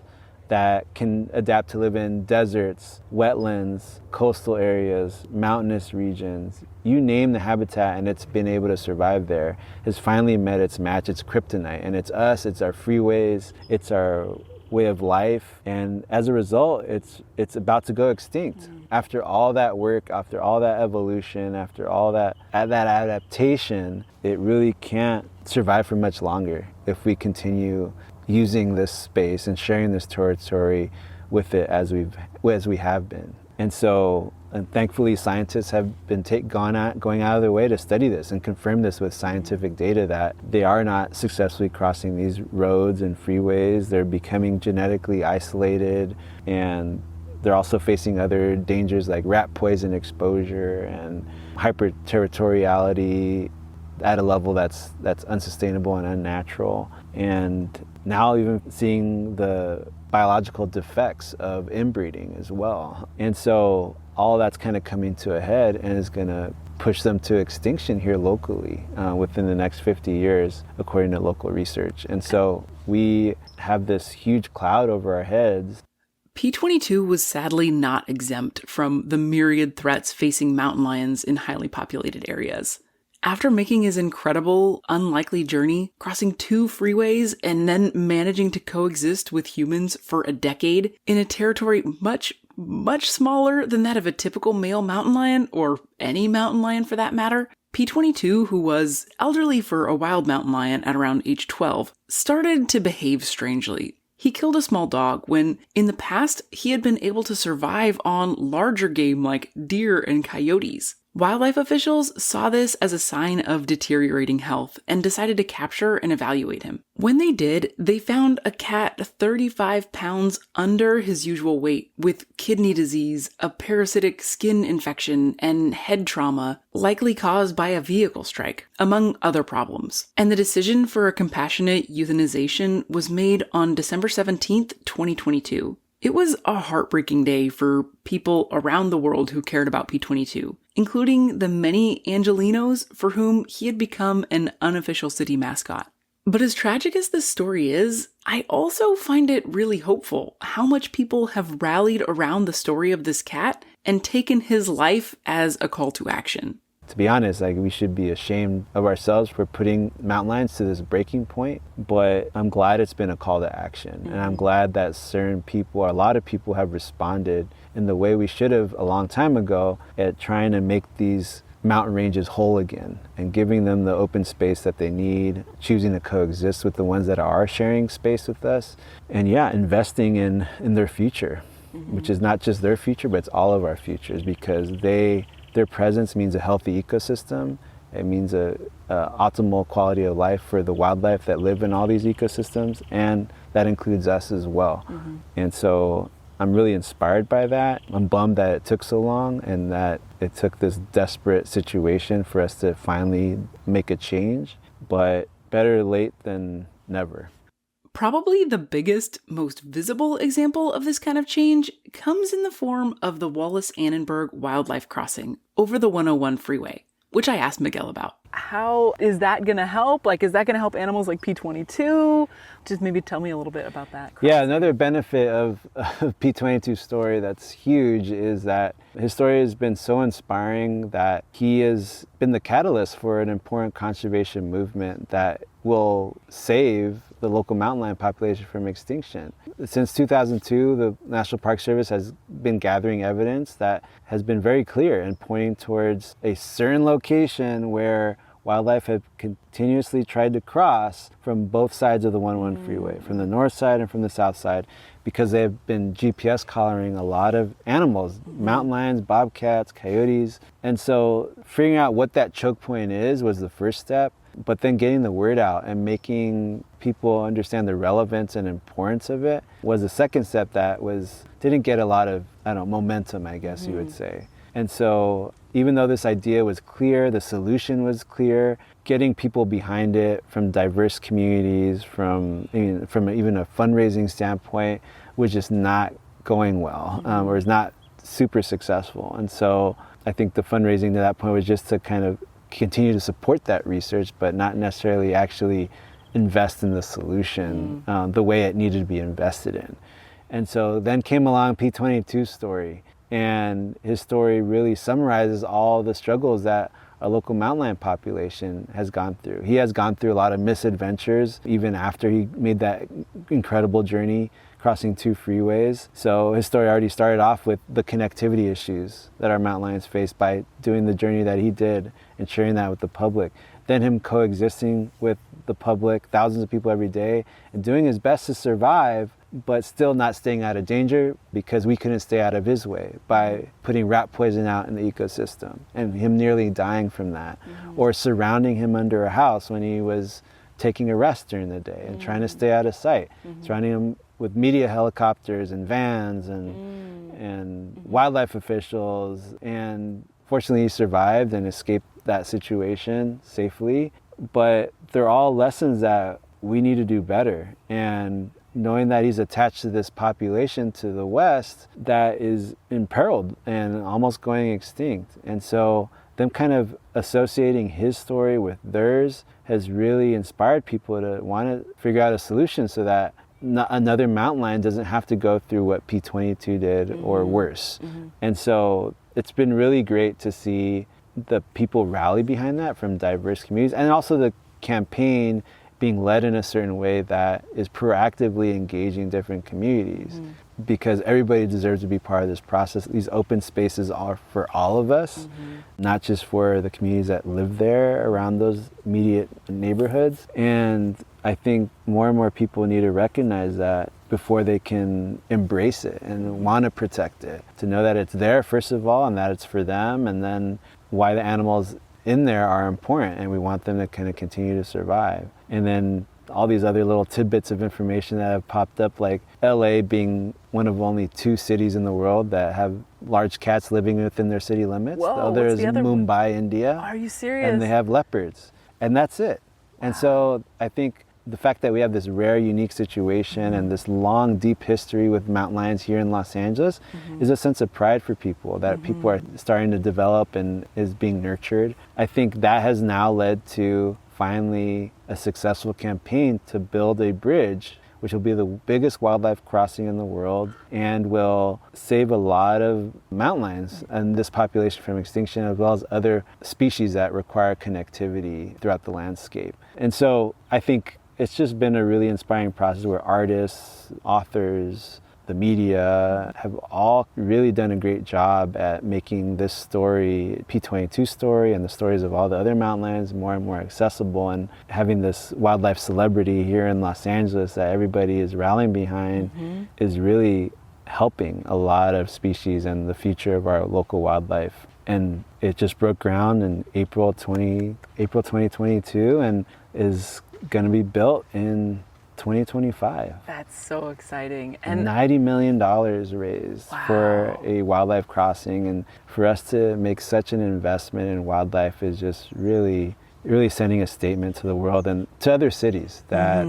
that can adapt to live in deserts, wetlands, coastal areas, mountainous regions, you name the habitat, and it's been able to survive there, has finally met its match, its kryptonite. And it's us, it's our freeways, it's our way of life. And as a result, it's about to go extinct. Mm-hmm. After all that work, after all that evolution, after all that adaptation, it really can't survive for much longer if we continue using this space and sharing this territory with it as we have been. And so, and thankfully, scientists have been going out of their way to study this and confirm this with scientific data that they are not successfully crossing these roads and freeways. They're becoming genetically isolated, and they're also facing other dangers like rat poison exposure and hyperterritoriality at a level that's unsustainable and unnatural. And now even seeing the biological defects of inbreeding as well. And so all that's kind of coming to a head and is going to push them to extinction here locally within the next 50 years, according to local research. And so we have this huge cloud over our heads. P22 was sadly not exempt from the myriad threats facing mountain lions in highly populated areas. After making his incredible, unlikely journey, crossing 2 freeways, and then managing to coexist with humans for a decade in a territory much, much smaller than that of a typical male mountain lion, or any mountain lion for that matter, P22, who was elderly for a wild mountain lion at around age 12, started to behave strangely. He killed a small dog when, in the past, he had been able to survive on larger game like deer and coyotes. Wildlife officials saw this as a sign of deteriorating health and decided to capture and evaluate him. When they did, they found a cat 35 pounds under his usual weight with kidney disease, a parasitic skin infection, and head trauma, likely caused by a vehicle strike, among other problems. And the decision for a compassionate euthanization was made on December 17th, 2022. It was a heartbreaking day for people around the world who cared about P22, including the many Angelinos for whom he had become an unofficial city mascot. But as tragic as this story is, I also find it really hopeful how much people have rallied around the story of this cat and taken his life as a call to action. To be honest, we should be ashamed of ourselves for putting mountain lions to this breaking point, but I'm glad it's been a call to action. Mm-hmm. And I'm glad that certain people, or a lot of people, have responded in the way we should have a long time ago at trying to make these mountain ranges whole again and giving them the open space that they need, choosing to coexist with the ones that are sharing space with us, and investing in their future, mm-hmm. which is not just their future, but it's all of our futures, because their presence means a healthy ecosystem. It means a optimal quality of life for the wildlife that live in all these ecosystems, and that includes us as well. Mm-hmm. And so I'm really inspired by that. I'm bummed that it took so long and that it took this desperate situation for us to finally make a change, but better late than never. Probably the biggest, most visible example of this kind of change comes in the form of the Wallis Annenberg wildlife crossing over the 101 freeway. which I asked Miguel about. How is that going to help? Like, is that going to help animals like P22? Just maybe tell me a little bit about that. Yeah, another benefit of P22's story that's huge is that his story has been so inspiring that he has been the catalyst for an important conservation movement that will save the local mountain lion population from extinction. Since 2002, the National Park Service has been gathering evidence that has been very clear and pointing towards a certain location where wildlife have continuously tried to cross from both sides of the 101 freeway, from the north side and from the south side, because they have been GPS collaring a lot of animals, mountain lions, bobcats, coyotes. And so figuring out what that choke point is was the first step, but then getting the word out and making people understand the relevance and importance of it was the second step that didn't get a lot of, momentum, I guess you would say. And so even though this idea was clear, the solution was clear, getting people behind it from diverse communities, from even a fundraising standpoint, was just not going well, or is not super successful. And so I think the fundraising to that point was just to kind of continue to support that research, but not necessarily actually invest in the solution the way it needed to be invested in. And so then came along P22's story. And his story really summarizes all the struggles that a local mountain lion population has gone through. He has gone through a lot of misadventures even after he made that incredible journey crossing 2 freeways. So his story already started off with the connectivity issues that our mountain lions faced by doing the journey that he did and sharing that with the public. Then him coexisting with the public, thousands of people every day, and doing his best to survive, but still not staying out of danger because we couldn't stay out of his way by putting rat poison out in the ecosystem and him nearly dying from that, or surrounding him under a house when he was taking a rest during the day and trying to stay out of sight, surrounding him with media helicopters and vans and wildlife officials. And fortunately he survived and escaped that situation safely. But they're all lessons that we need to do better. And knowing that he's attached to this population to the west that is imperiled and almost going extinct. And so them kind of associating his story with theirs has really inspired people to want to figure out a solution so that another mountain lion doesn't have to go through what P22 did or worse. And so it's been really great to see the people rally behind that from diverse communities, and also the campaign being led in a certain way that is proactively engaging different communities, because everybody deserves to be part of this process. These open spaces are for all of us, not just for the communities that live there around those immediate neighborhoods. And I think more and more people need to recognize that before they can embrace it and want to protect it, to know that it's there first of all and that it's for them, and then why the animals in there are important and we want them to kind of continue to survive. And then all these other little tidbits of information that have popped up, like LA being one of only 2 cities in the world that have large cats living within their city limits. Whoa, the other is Mumbai, India. Are you serious? And they have leopards. And that's it. Wow. And so I think the fact that we have this rare, unique situation and this long, deep history with mountain lions here in Los Angeles is a sense of pride for people, that people are starting to develop and is being nurtured. I think that has now led to finally a successful campaign to build a bridge, which will be the biggest wildlife crossing in the world and will save a lot of mountain lions and this population from extinction, as well as other species that require connectivity throughout the landscape. And so I think it's just been a really inspiring process where artists, authors, the media have all really done a great job at making this story, P22 story, and the stories of all the other mountain lions more and more accessible, and having this wildlife celebrity here in Los Angeles that everybody is rallying behind is really helping a lot of species and the future of our local wildlife. And it just broke ground in April 2022 and is going to be built in 2025. That's so exciting. And $90 million raised for a wildlife crossing, and for us to make such an investment in wildlife is just really sending a statement to the world and to other cities that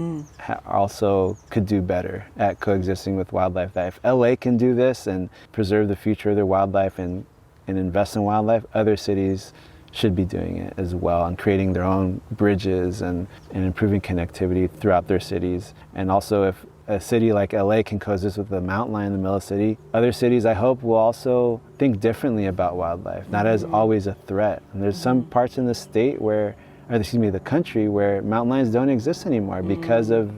also could do better at coexisting with wildlife. That if LA can do this and preserve the future of their wildlife and invest in wildlife, other cities should be doing it as well, and creating their own bridges and improving connectivity throughout their cities. And also, if a city like LA can coexist with a mountain lion in the middle of the city, other cities, I hope, will also think differently about wildlife, not as always a threat. And there's some parts in the state the country, where mountain lions don't exist anymore because of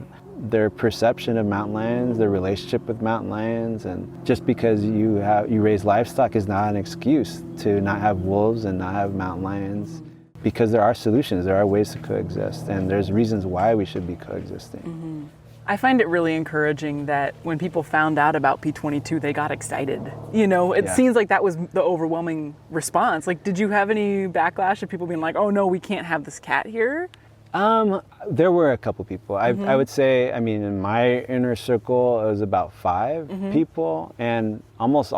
their perception of mountain lions, their relationship with mountain lions. And just because you raise livestock is not an excuse to not have wolves and not have mountain lions, because there are solutions, there are ways to coexist, and there's reasons why we should be coexisting. I find it really encouraging that when people found out about P22, they got excited. It seems like that was the overwhelming response. Like, did you have any backlash of people being like, oh no, we can't have this cat here? There were a couple people. I would say, in my inner circle, it was about 5 people, and almost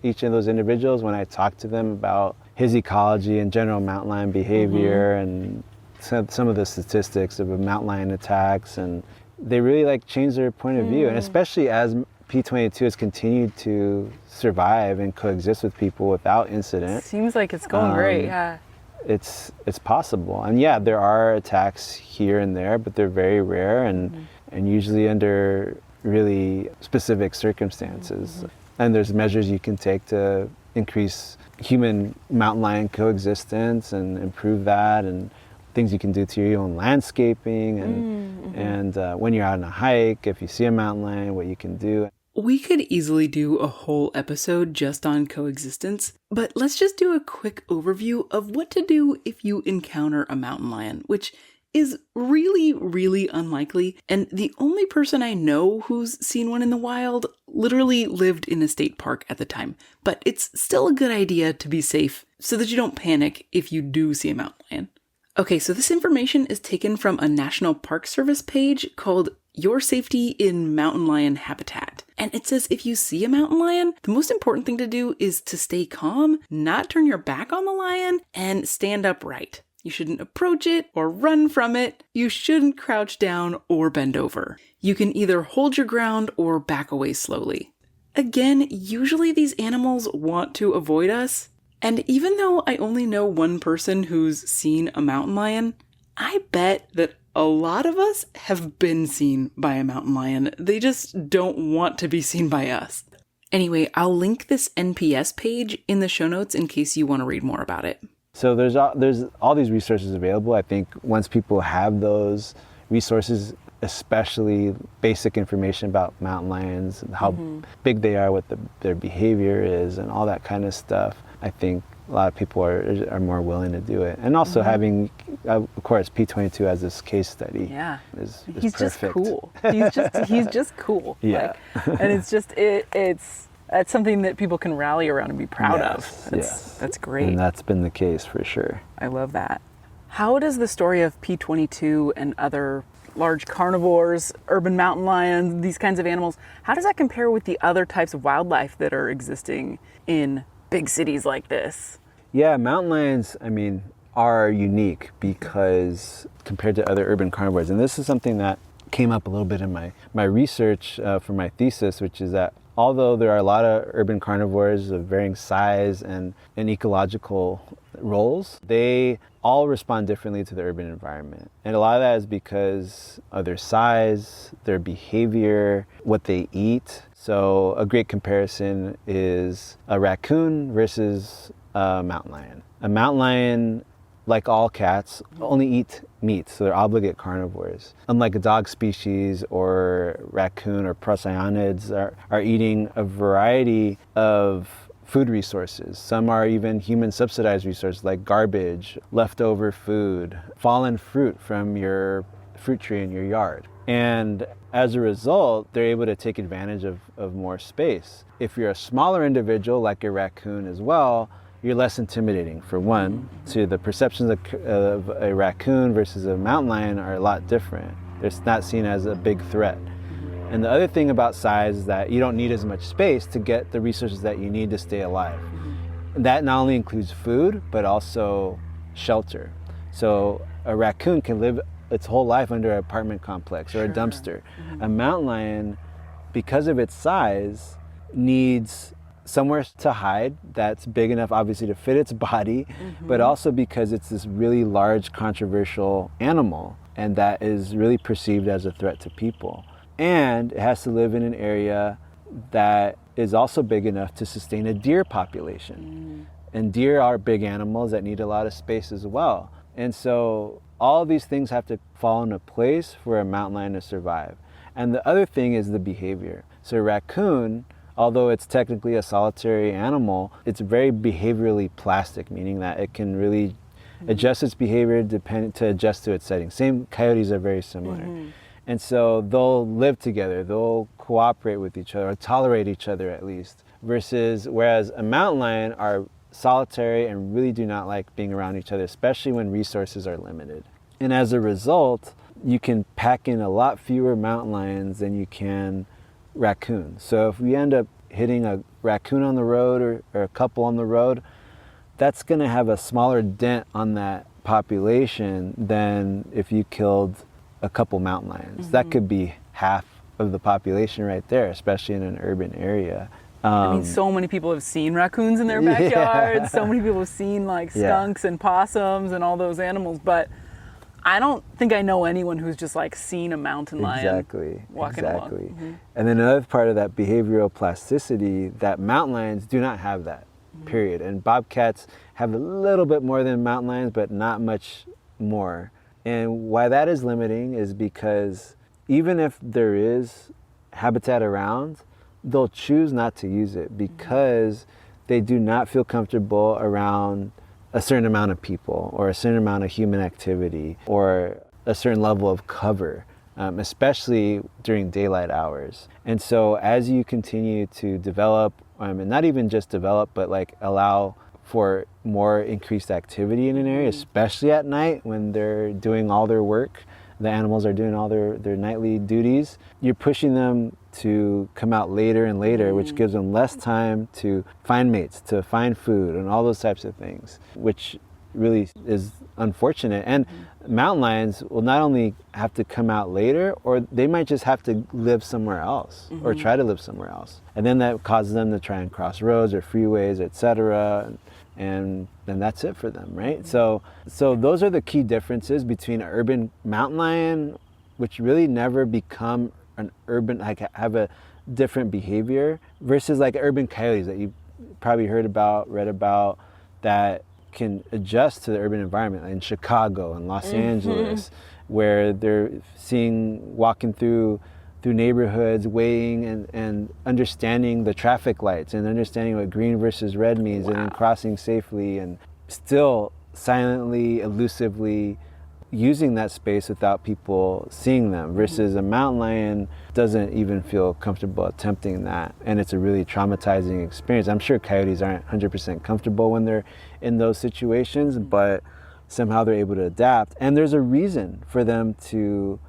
each of those individuals, when I talked to them about his ecology and general mountain lion behavior and some of the statistics of mountain lion attacks, and they really changed their point of view. And especially as P22 has continued to survive and coexist with people without incident. Seems like it's going great, yeah. It's possible. And yeah, there are attacks here and there, but they're very rare and usually under really specific circumstances. And there's measures you can take to increase human mountain lion coexistence and improve that, and things you can do to your own landscaping and when you're out on a hike, if you see a mountain lion, what you can do. We could easily do a whole episode just on coexistence, but let's just do a quick overview of what to do if you encounter a mountain lion, which is really, really unlikely. And the only person I know who's seen one in the wild literally lived in a state park at the time. But it's still a good idea to be safe so that you don't panic if you do see a mountain lion. Okay, so this information is taken from a National Park Service page called Your Safety in Mountain Lion Habitat. And it says if you see a mountain lion, the most important thing to do is to stay calm, not turn your back on the lion, and stand upright. You shouldn't approach it or run from it. You shouldn't crouch down or bend over. You can either hold your ground or back away slowly. Again, usually these animals want to avoid us. And even though I only know one person who's seen a mountain lion, I bet that a lot of us have been seen by a mountain lion. They just don't want to be seen by us. Anyway, I'll link this NPS page in the show notes in case you want to read more about it. So there's all these resources available. I think once people have those resources, especially basic information about mountain lions and how big they are, what their behavior is, and all that kind of stuff, I think a lot of people are more willing to do it. And also having, of course, P22 as this case study is he's perfect. Just cool. He's just cool. Yeah. And it's just, it's something that people can rally around and be proud of. That's great. And that's been the case for sure. I love that. How does the story of P22 and other large carnivores, urban mountain lions, these kinds of animals, how does that compare with the other types of wildlife that are existing in big cities like this? Yeah, mountain lions, are unique because compared to other urban carnivores, and this is something that came up a little bit in my research for my thesis, which is that although there are a lot of urban carnivores of varying size and ecological roles, they all respond differently to the urban environment. And a lot of that is because of their size, their behavior, what they eat. So a great comparison is a raccoon versus a mountain lion. A mountain lion, like all cats, only eat meat, so they're obligate carnivores. Unlike a dog species or raccoon or procyonids are eating a variety of food resources. Some are even human subsidized resources like garbage, leftover food, fallen fruit from your fruit tree in your yard. And as a result, they're able to take advantage of more space. If you're a smaller individual like a raccoon as well, you're less intimidating. For one, to the perceptions of a raccoon versus a mountain lion are a lot different. It's not seen as a big threat. And the other thing about size is that you don't need as much space to get the resources that you need to stay alive. And that not only includes food, but also shelter. So a raccoon can live its whole life under an apartment complex or a dumpster. A mountain lion, because of its size, needs somewhere to hide that's big enough, obviously, to fit its body, but also because it's this really large, controversial animal, and that is really perceived as a threat to people. And it has to live in an area that is also big enough to sustain a deer population. And deer are big animals that need a lot of space as well. And so all these things have to fall into place for a mountain lion to survive. And the other thing is the behavior. So a raccoon, although it's technically a solitary animal, it's very behaviorally plastic, meaning that it can really adjust its behavior to adjust to its setting. Same, coyotes are very similar. And so they'll live together, they'll cooperate with each other, or tolerate each other at least, whereas a mountain lion are solitary and really do not like being around each other, especially when resources are limited. And as a result, you can pack in a lot fewer mountain lions than you can raccoons. So if we end up hitting a raccoon on the road or a couple on the road, that's going to have a smaller dent on that population than if you killed a couple mountain lions. That could be half of the population right there, especially in an urban area. I mean, so many people have seen raccoons in their backyards. So many people have seen like skunks and possums and all those animals, but I don't think I know anyone who's just like seen a mountain lion walking along. And then another part of that behavioral plasticity, that mountain lions do not have that, period. And bobcats have a little bit more than mountain lions, but not much more. And why that is limiting is because even if there is habitat around, they'll choose not to use it because they do not feel comfortable around a certain amount of people or a certain amount of human activity or a certain level of cover, especially during daylight hours. And so as you continue to develop, and not even just develop, but like allow for more increased activity in an area, especially at night when they're doing all their work, the animals are doing all their nightly duties, you're pushing them to come out later and later, which gives them less time to find mates, to find food, and all those types of things, which really is unfortunate. And mountain lions will not only have to come out later, or they might just have to live somewhere else or try to live somewhere else. And then that causes them to try and cross roads or freeways, etc. And then that's it for them, right? So those are the key differences between an urban mountain lion, which really never become an urban, like have a different behavior, versus like urban coyotes that you probably read about, that can adjust to the urban environment, like in Chicago and Los Angeles, where they're walking through neighborhoods, weighing and understanding the traffic lights and understanding what green versus red means, and then crossing safely, and still silently, elusively using that space without people seeing them, versus a mountain lion doesn't even feel comfortable attempting that, and it's a really traumatizing experience. I'm sure coyotes aren't 100% comfortable when they're in those situations, but somehow they're able to adapt, and there's a reason for them to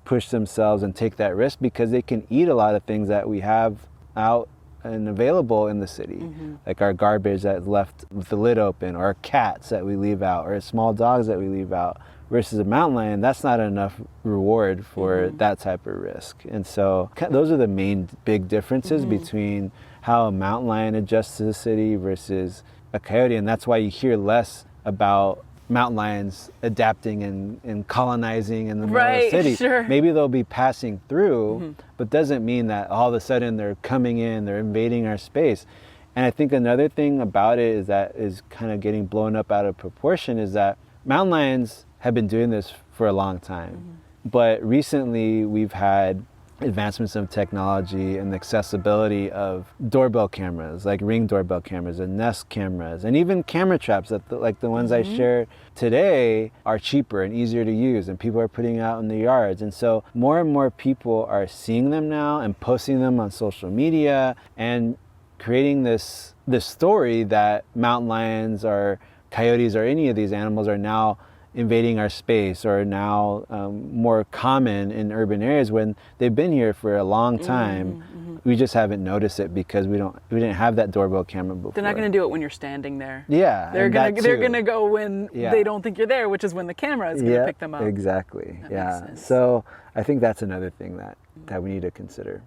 push themselves and take that risk, because they can eat a lot of things that we have out and available in the city, like our garbage that's left with the lid open, or cats that we leave out, or small dogs that we leave out. Versus a mountain lion, that's not enough reward for that type of risk. And so those are the main big differences between how a mountain lion adjusts to the city versus a coyote. And that's why you hear less about mountain lions adapting and colonizing in the middle of the city. Sure. Maybe they'll be passing through, but doesn't mean that all of a sudden they're coming in, they're invading our space. And I think another thing about it is that is kind of getting blown up out of proportion, is that mountain lions have been doing this for a long time. But recently we've had advancements of technology and the accessibility of doorbell cameras, like Ring doorbell cameras and Nest cameras, and even camera traps that like the ones I shared today are cheaper and easier to use, and people are putting out in the yards. And so more and more people are seeing them now and posting them on social media and creating this story that mountain lions or coyotes or any of these animals are now invading our space, or now more common in urban areas when they've been here for a long time. We just haven't noticed it because we didn't have that doorbell camera before. They're not going to do it when you're standing there. Yeah, they're going to go when they don't think you're there, which is when the camera is going to pick them up. Exactly. That makes sense. So I think that's another thing that we need to consider.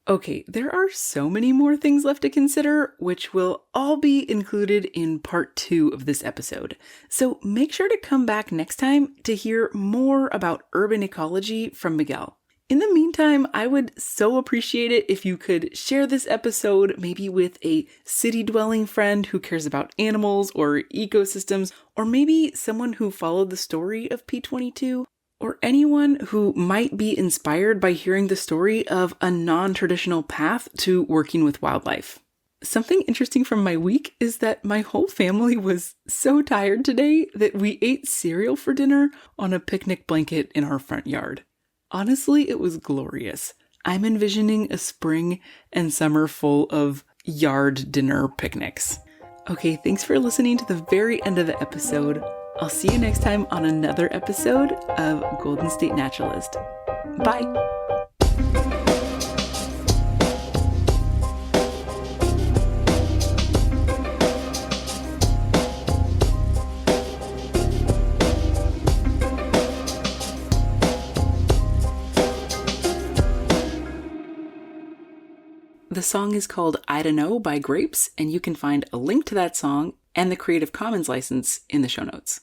Okay, there are so many more things left to consider, which will all be included in part 2 of this episode. So make sure to come back next time to hear more about urban ecology from Miguel. In the meantime, I would so appreciate it if you could share this episode maybe with a city-dwelling friend who cares about animals or ecosystems, or maybe someone who followed the story of P22, or anyone who might be inspired by hearing the story of a non-traditional path to working with wildlife. Something interesting from my week is that my whole family was so tired today that we ate cereal for dinner on a picnic blanket in our front yard. Honestly, it was glorious. I'm envisioning a spring and summer full of yard dinner picnics. Okay, thanks for listening to the very end of the episode. I'll see you next time on another episode of Golden State Naturalist. Bye! The song is called I Dunno by Grapes, and you can find a link to that song and the Creative Commons license in the show notes.